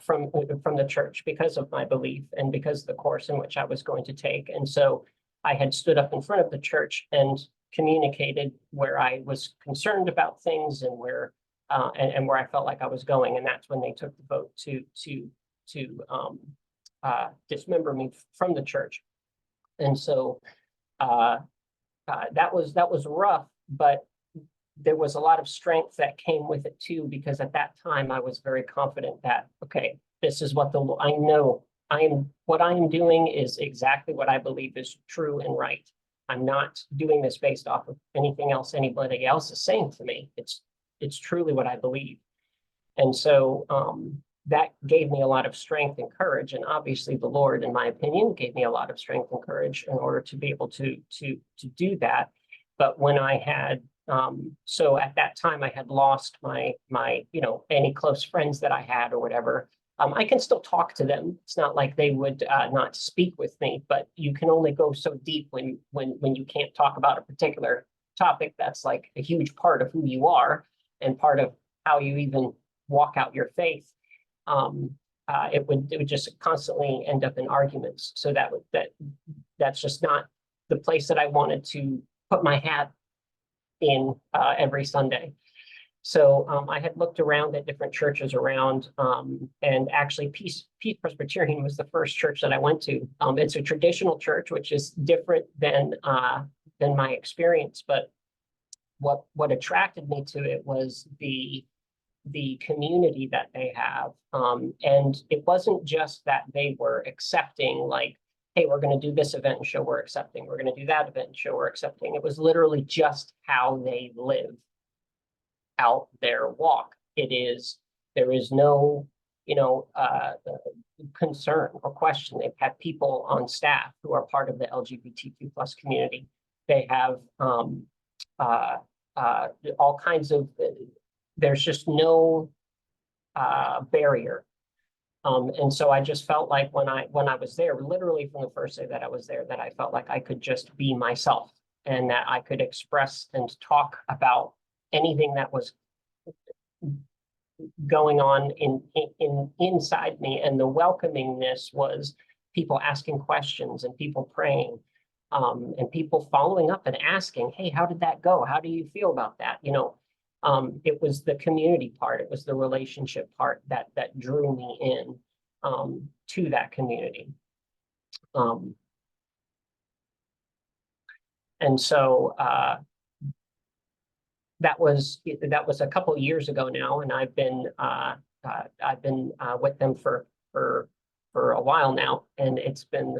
from the church because of my belief and because of the course in which I was going to take. And so I had stood up in front of the church and communicated where I was concerned about things and where I felt like I was going. And that's when they took the vote to dismember me from the church. And so that was rough, but there was a lot of strength that came with it too, because at that time I was very confident that, okay, this is what what I am doing is exactly what I believe is true and right. I'm not doing this based off of anything else anybody else is saying to me. It's truly what I believe. And so that gave me a lot of strength and courage. And obviously the Lord, in my opinion, gave me a lot of strength and courage in order to be able to do that. But when I had, so at that time I had lost my any close friends that I had or whatever. I can still talk to them. It's not like they would not speak with me, but you can only go so deep when you can't talk about a particular topic that's like a huge part of who you are and part of how you even walk out your faith. It would just constantly end up in arguments. So that's just not the place that I wanted to put my hat in every Sunday. So I had looked around at different churches around, and actually Peace Presbyterian was the first church that I went to. It's a traditional church, which is different than my experience. But what attracted me to it was the community that they have. And it wasn't just that they were accepting, like, hey, we're going to do this event and show we're accepting. We're going to do that event and show we're accepting. It was literally just how they live out their walk. There is no, concern or question. They've had people on staff who are part of the LGBTQ plus community. They have all kinds of, there's just no barrier. And so I just felt like when I was there, literally from the first day that I was there, that I felt like I could just be myself and that I could express and talk about anything that was going on inside me. And the welcomingness was people asking questions and people praying, and people following up and asking, hey, how did that go? How do you feel about that? It was the community part. It was the relationship part that drew me in to that community. And so that was a couple of years ago now, and I've been with them for a while now, and it's been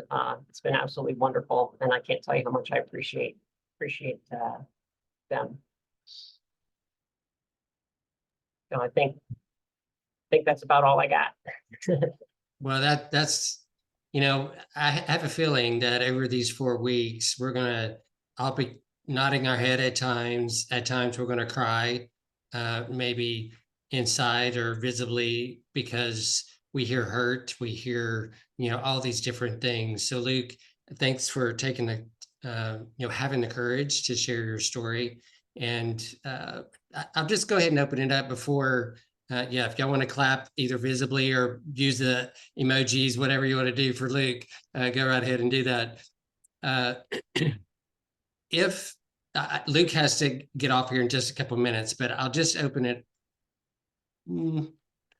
absolutely wonderful, and I can't tell you how much I appreciate them. So I think that's about all I got. Well, that's, I have a feeling that over these 4 weeks, I'll be nodding our head at times. At times we're going to cry, maybe inside or visibly, because we hear hurt, we hear, all these different things. So Luke, thanks for taking having the courage to share your story. And I'll just go ahead and open it up before, if y'all want to clap either visibly or use the emojis, whatever you want to do for Luke, go right ahead and do that. If Luke has to get off here in just a couple of minutes, but I'll just open it.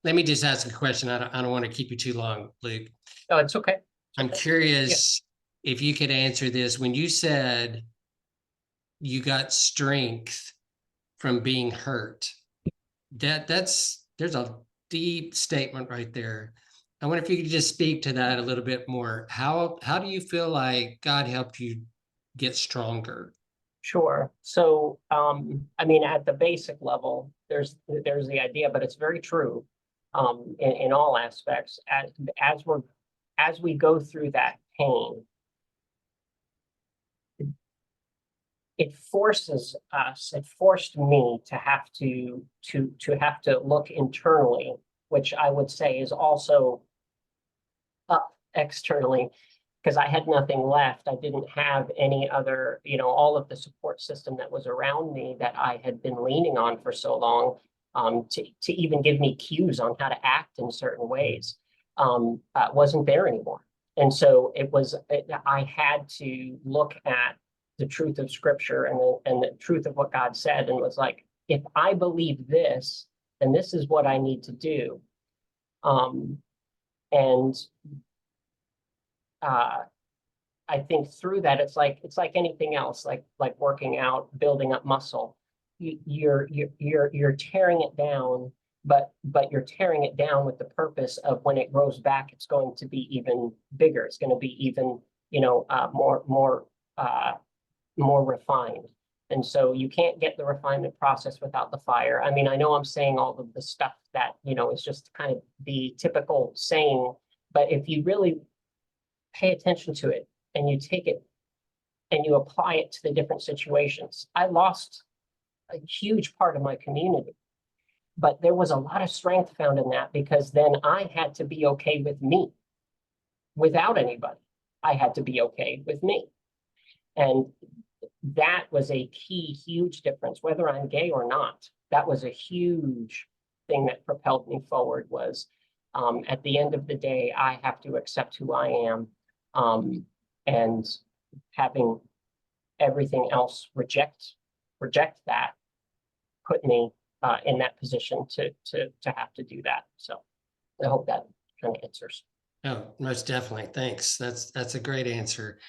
Let me just ask a question. I don't want to keep you too long, Luke. No, it's okay. I'm curious if you could answer this. When you said you got strength from being hurt, there's a deep statement right there. I wonder if you could just speak to that a little bit more. How do you feel like God helped you get stronger? Sure. So, I mean, at the basic level, there's the idea, but it's very true, in all aspects. As we go through that pain, it forces us. It forced me to have to look internally, which I would say is also up externally, because I had nothing left. I didn't have any other, all of the support system that was around me that I had been leaning on for so long, to even give me cues on how to act in certain ways, wasn't there anymore. And so I had to look at the truth of Scripture and the truth of what God said, and was like, if I believe this, then this is what I need to do. And I think through that, it's like anything else, like working out, building up muscle. You're tearing it down, but you're tearing it down with the purpose of when it grows back, it's going to be even bigger. It's going to be even, more refined. And so you can't get the refinement process without the fire. I mean, I know I'm saying all of the stuff that, is just kind of the typical saying, but if you really pay attention to it and you take it and you apply it to the different situations. I lost a huge part of my community, but there was a lot of strength found in that, because then I had to be okay with me without anybody. I had to be okay with me. And that was a key, huge difference, whether I'm gay or not. That was a huge thing that propelled me forward. Was at the end of the day, I have to accept who I am, and having everything else reject that put me in that position to have to do that. So I hope that kind of answers. Oh, most definitely. Thanks. That's a great answer.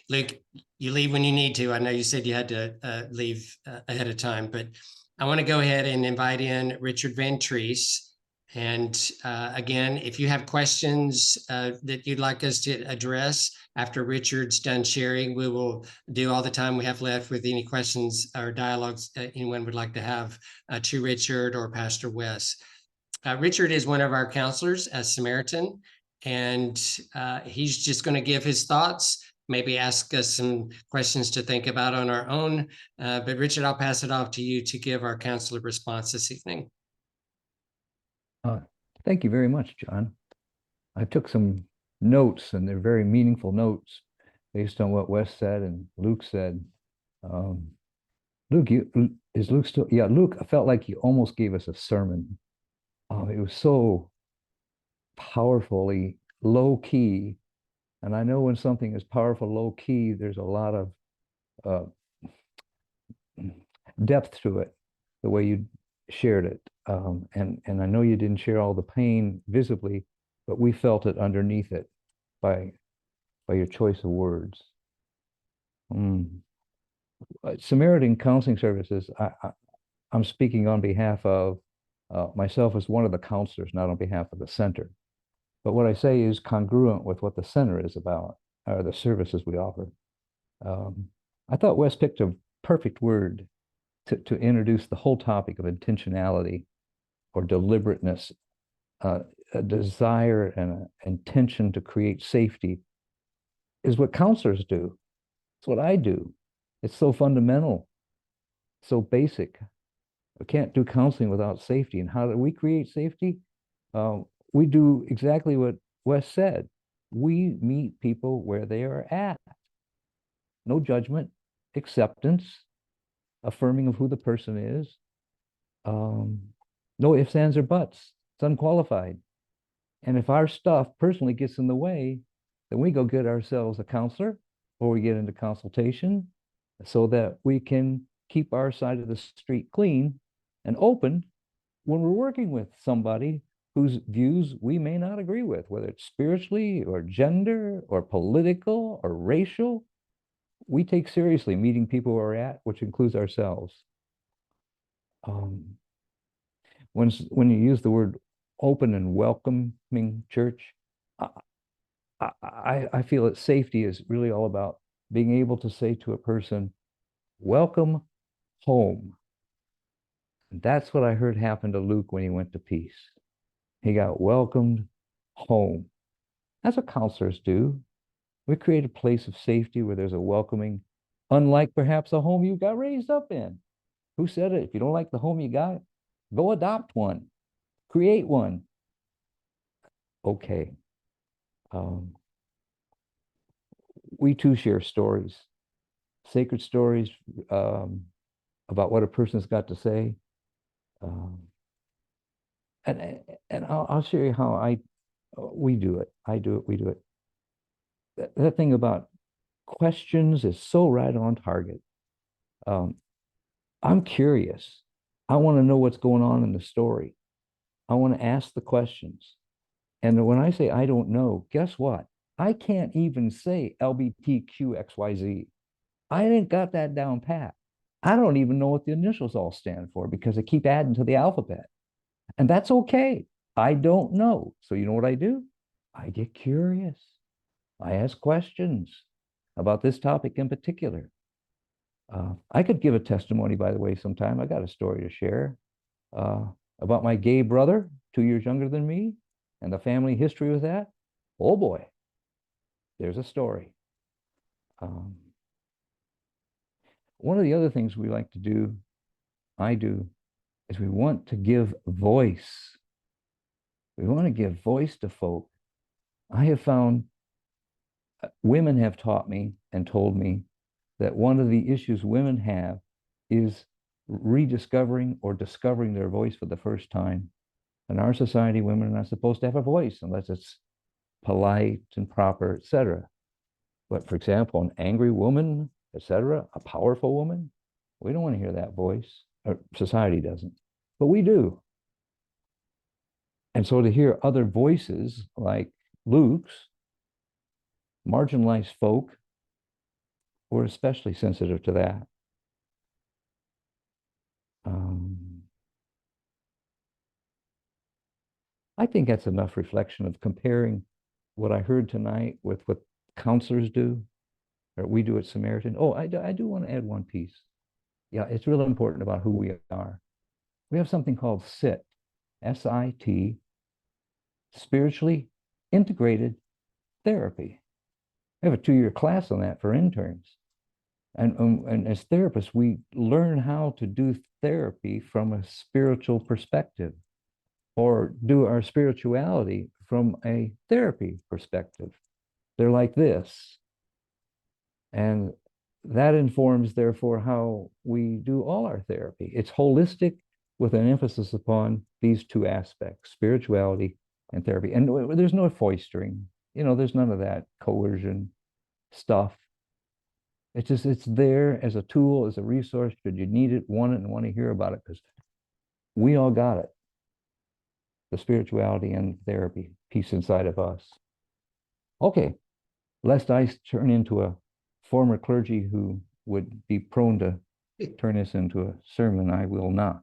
Luke, you leave when you need to. I know you said you had to leave ahead of time, but I want to go ahead and invite in Richard Van Treese. And again, if you have questions that you'd like us to address after Richard's done sharing, we will do all the time we have left with any questions or dialogues anyone would like to have to Richard or Pastor Wes. Richard is one of our counselors at Samaritan, and he's just going to give his thoughts, maybe ask us some questions to think about on our own. But Richard, I'll pass it off to you to give our counselor response this evening. Thank you very much, John. I took some notes, and they're very meaningful notes based on what Wes said and Luke said. Luke, is Luke still? Yeah, Luke, I felt like you almost gave us a sermon. It was so powerfully low key. And I know when something is powerful, low key, there's a lot of depth to it, the way you shared it. And I know you didn't share all the pain visibly, but we felt it underneath it by your choice of words. Samaritan Counseling Services, I'm speaking on behalf of myself as one of the counselors, not on behalf of the center. But what I say is congruent with what the center is about, or the services we offer. I thought Wes picked a perfect word to introduce the whole topic of intentionality or deliberateness, a desire and an intention to create safety is what counselors do. It's what I do. It's so fundamental, so basic. We can't do counseling without safety. And how do we create safety? we do exactly what Wes said. We meet people where they are at. No judgment, acceptance, affirming of who the person is. No ifs, ands, or buts. It's unqualified. And if our stuff personally gets in the way, then we go get ourselves a counselor or we get into consultation so that we can keep our side of the street clean and open when we're working with somebody whose views we may not agree with, whether it's spiritually or gender or political or racial. We take seriously meeting people where we're at, which includes ourselves. When you use the word open and welcoming church, I feel that safety is really all about being able to say to a person, welcome home. And that's what I heard happen to Luke when he went to peace. He got welcomed home. That's what counselors do. We create a place of safety where there's a welcoming, unlike perhaps a home you got raised up in. Who said it? If you don't like the home you got, go adopt one, create one. Okay. We too share stories, sacred stories about what a person's got to say. And I'll show you how we do it. I do it, we do it. That thing about questions is so right on target. I'm curious. I want to know what's going on in the story. I want to ask the questions. And when I say I don't know, guess what? I can't even say LGBTQ XYZ. I ain't got that down pat. I don't even know what the initials all stand for because they keep adding to the alphabet. And that's okay. I don't know. So you know what I do? I get curious. I ask questions about this topic in particular. I could give a testimony, by the way, sometime. I got a story to share about my gay brother, 2 years younger than me, and the family history with that. Oh boy, there's a story. One of the other things we like to do, I do, is we want to give voice. We want to give voice to folk. I have found women have taught me and told me that one of the issues women have is rediscovering or discovering their voice for the first time. In our society, women are not supposed to have a voice unless it's polite and proper, etc. But for example, an angry woman, etc., a powerful woman, we don't want to hear that voice. Or society doesn't, but we do. And so to hear other voices like Luke's, marginalized folk, we're especially sensitive to that. I think that's enough reflection of comparing what I heard tonight with what counselors do, or we do at Samaritan. Oh, I do want to add one piece. Yeah, it's really important about who we are. We have something called SIT, S-I-T, spiritually integrated therapy. We have a 2-year class on that for interns. And as therapists, we learn how to do therapy from a spiritual perspective or do our spirituality from a therapy perspective. They're like this. And that informs, therefore, how we do all our therapy. It's holistic with an emphasis upon these two aspects, spirituality and therapy. And there's no foistering, there's none of that coercion stuff. It's there as a tool, as a resource, should you need it, want it, and want to hear about it, because we all got it. The spirituality and therapy piece inside of us. Okay, lest I turn into a former clergy who would be prone to turn this into a sermon, I will not.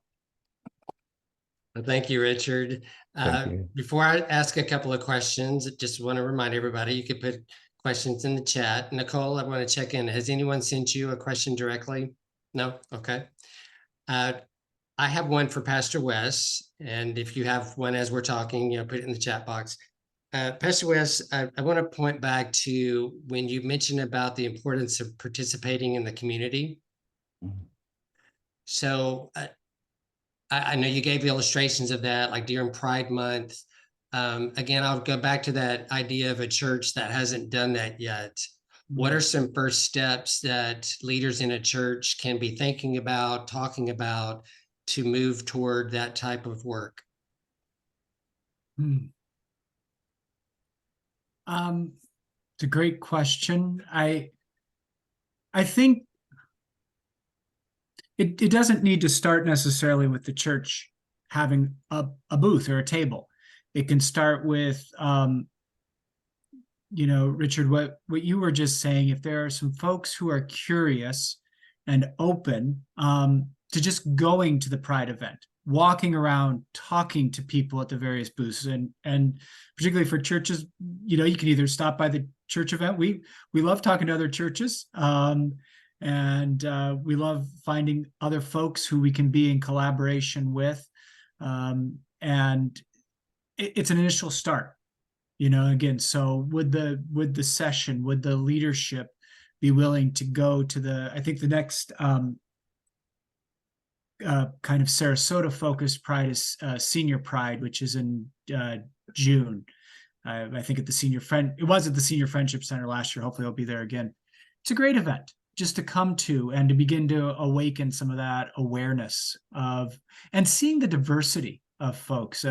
Well, thank you, Richard. Thank you. Before I ask a couple of questions, just want to remind everybody, you could put questions in the chat. Nicole, I want to check in. Has anyone sent you a question directly? No? Okay. I have one for Pastor Wes, and if you have one as we're talking, put it in the chat box. Pastor Wes, I want to point back to when you mentioned about the importance of participating in the community. Mm-hmm. So I know you gave illustrations of that, like during Pride Month, Again, I'll go back to that idea of a church that hasn't done that yet. What are some first steps that leaders in a church can be thinking about, talking about to move toward that type of work? Hmm. It's a great question. I think it doesn't need to start necessarily with the church having a booth or a table. It can start with, Richard, what you were just saying, if there are some folks who are curious and open to just going to the Pride event, walking around, talking to people at the various booths, and particularly for churches, you can either stop by the church event. We love talking to other churches, and we love finding other folks who we can be in collaboration with, and it's an initial start. Again, so would the session, would the leadership be willing to go to I think the next kind of Sarasota focused Pride is Senior Pride, which is in June. I think at the it was at the Senior Friendship Center last year. Hopefully it'll be there again. It's a great event just to come to and to begin to awaken some of that awareness and seeing the diversity of folks.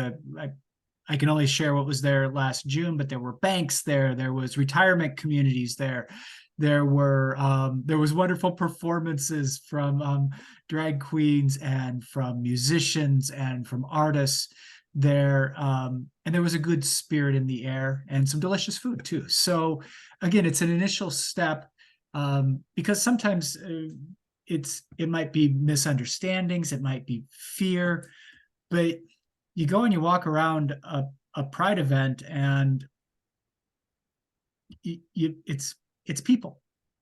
I can only share what was there last June, but there were banks there. There was retirement communities there. There was wonderful performances from drag queens and from musicians and from artists there. And there was a good spirit in the air and some delicious food too. So again, it's an initial step because sometimes it might be misunderstandings, it might be fear, but you go and you walk around a Pride event and it's people.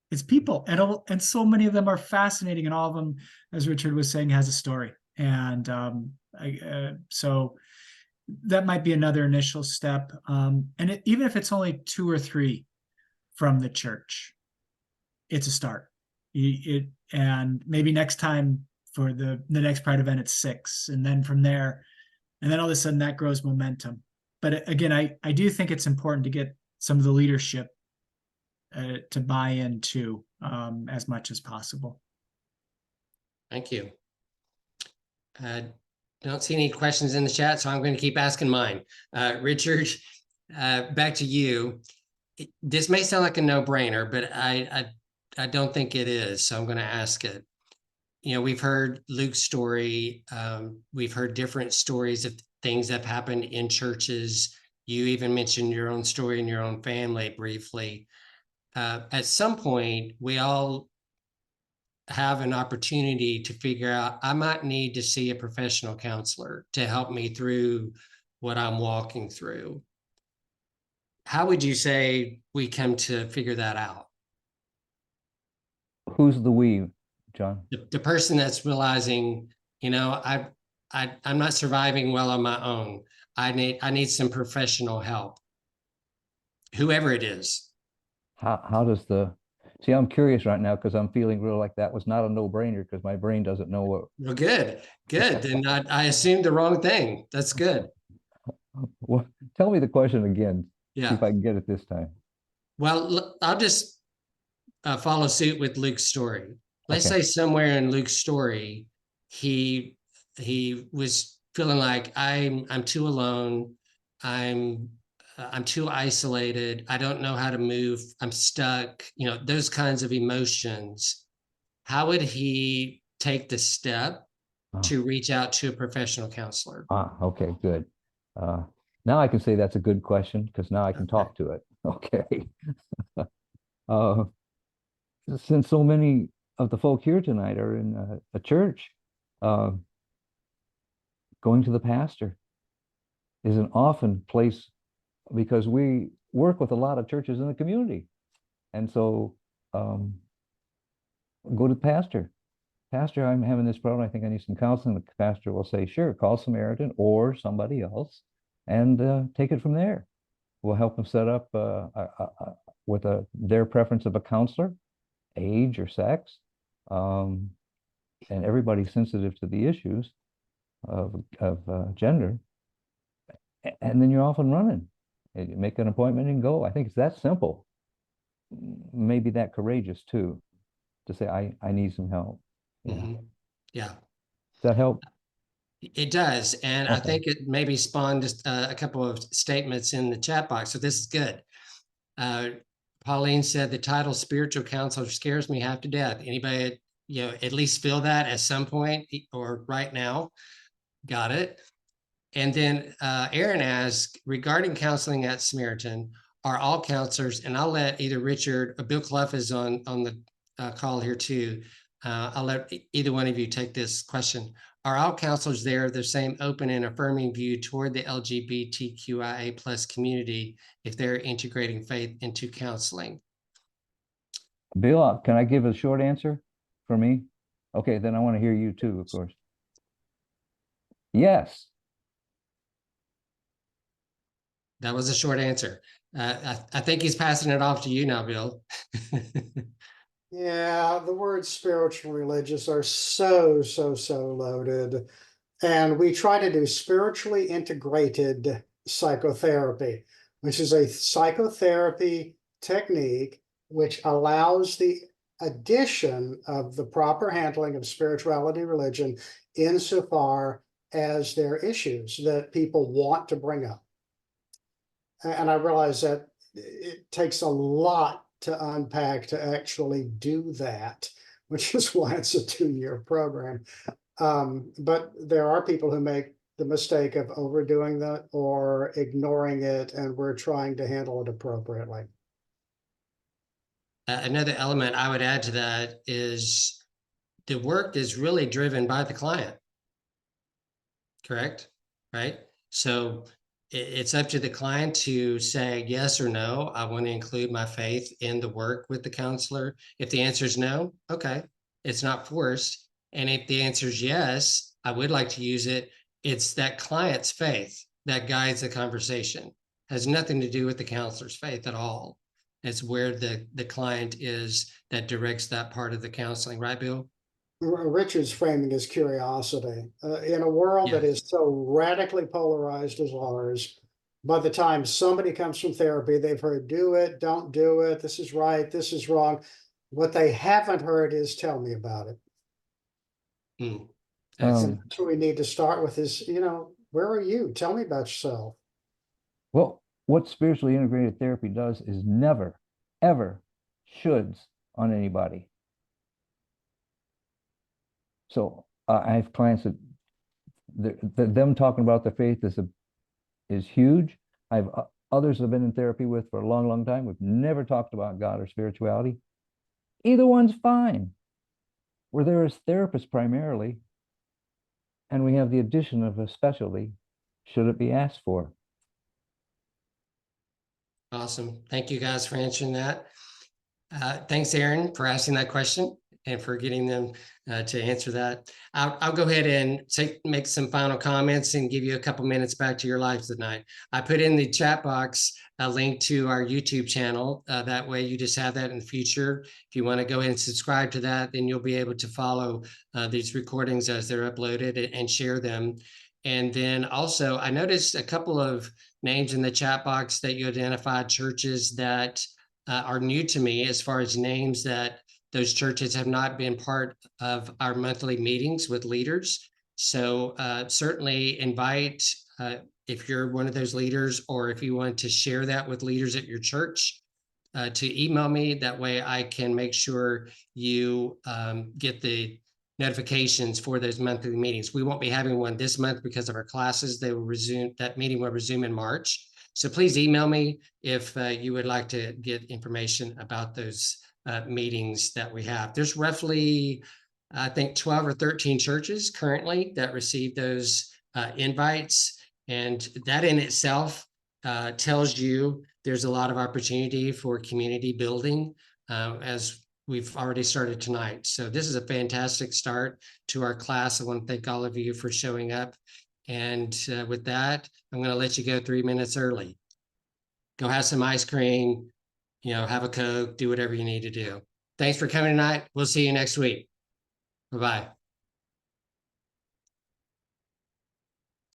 It's people. And so many of them are fascinating, and all of them, as Richard was saying, has a story. And so that might be another initial step. And even if it's only 2 or 3 from the church, it's a start. And maybe next time for the next Pride event, it's 6. And then from there, and then all of a sudden that grows momentum. But again, I do think it's important to get some of the leadership to buy into as much as possible. Thank you. Don't see any questions in the chat, so I'm going to keep asking mine. Richard, back to you. This may sound like a no-brainer, but I don't think it is, so I'm going to ask it. We've heard Luke's story. We've heard different stories of things that have happened in churches. You even mentioned your own story in your own family briefly. At some point, we all have an opportunity to figure out, I might need to see a professional counselor to help me through what I'm walking through. How would you say we come to figure that out? Who's the we, John? The person that's realizing, I'm not surviving well on my own. I need some professional help, whoever it is. How does see, I'm curious right now because I'm feeling real like that was not a no-brainer because my brain doesn't know what. Well, good. Then I assumed the wrong thing. That's good. Well, tell me the question again. Yeah. See if I can get it this time. Well, I'll just follow suit with Luke's story. Let's say somewhere in Luke's story, he was feeling like I'm too alone. I'm too isolated. I don't know how to move. I'm stuck. Those kinds of emotions. How would he take the step to reach out to a professional counselor? Okay, good. Now I can say that's a good question because now I can talk to it. Okay. Since so many of the folk here tonight are in a church, going to the pastor is an often place because we work with a lot of churches in the community. And so go to the pastor. Pastor, I'm having this problem. I think I need some counseling. The pastor will say, sure, call Samaritan or somebody else and take it from there. We'll help them set up with their preference of a counselor, age or sex. And everybody's sensitive to the issues of gender. and then you're off and running. And you make an appointment and go. I think it's that simple. Maybe that courageous too, to say, I need some help. Yeah. Mhm. Yeah. Does that help? It does. And I Okay. think it maybe spawned just a couple of statements in the chat box. So this is good. Pauline said the title spiritual counselor scares me half to death. Anybody, at least feel that at some point or right now? Got it. And then Aaron asked, regarding counseling at Samaritan, are all counselors, and I'll let either Richard or Bill Clough is on the call here too. I'll let either one of you take this question. Are all counselors there the same open and affirming view toward the LGBTQIA plus community if they're integrating faith into counseling? Bill, can I give a short answer for me? Okay, then I want to hear you too, of course. Yes. That was a short answer. I think he's passing it off to you now, Bill. Yeah, the words spiritual religious are so loaded. And we try to do spiritually integrated psychotherapy, which is a psychotherapy technique which allows the addition of the proper handling of spirituality, religion, insofar as they're issues that people want to bring up. And I realize that it takes a lot to unpack to actually do that, which is why it's a 2-year program. But there are people who make the mistake of overdoing that or ignoring it, and we're trying to handle it appropriately. Another element I would add to that is the work is really driven by the client. Correct? Right? So it's up to the client to say yes or no. I want to include my faith in the work with the counselor. If the answer is no, okay, it's not forced. And if the answer is yes, I would like to use it. It's that client's faith that guides the conversation. Has nothing to do with the counselor's faith at all. It's where the client is that directs that part of the counseling, right, Bill? Richard's framing is curiosity. In a world that is so radically polarized as ours, by the time somebody comes from therapy, they've heard do it, don't do it, this is right, this is wrong. What they haven't heard is tell me about it. And that's what we need to start with is, where are you? Tell me about yourself. Well, what spiritually integrated therapy does is never, ever shoulds on anybody. So I have clients that them talking about their faith is huge. I have others I've been in therapy with for a long time. We've never talked about God or spirituality. Either one's fine. We're there as therapists primarily, and we have the addition of a specialty should it be asked for. Awesome. Thank you guys for answering that. Thanks, Aaron, for asking that question and for getting them to answer that. I'll go ahead and make some final comments and give you a couple minutes back to your lives tonight. I put in the chat box a link to our YouTube channel. That way you just have that in the future. If you want to go ahead and subscribe to that, then you'll be able to follow these recordings as they're uploaded and share them. And then also, I noticed a couple of names in the chat box that you identified, churches that are new to me as far as names that those churches have not been part of our monthly meetings with leaders. So certainly invite, if you're one of those leaders, or if you want to share that with leaders at your church, to email me. That way I can make sure you get the notifications for those monthly meetings. We won't be having one this month because of our classes. They will resume, that meeting will resume in March. So please email me if you would like to get information about those meetings that we have. There's roughly, I think, 12 or 13 churches currently that receive those invites. And that in itself tells you there's a lot of opportunity for community building as we've already started tonight. So this is a fantastic start to our class. I want to thank all of you for showing up. And with that, I'm going to let you go 3 minutes early. Go have some ice cream, have a Coke, do whatever you need to do. Thanks for coming tonight. We'll see you next week. Bye-bye.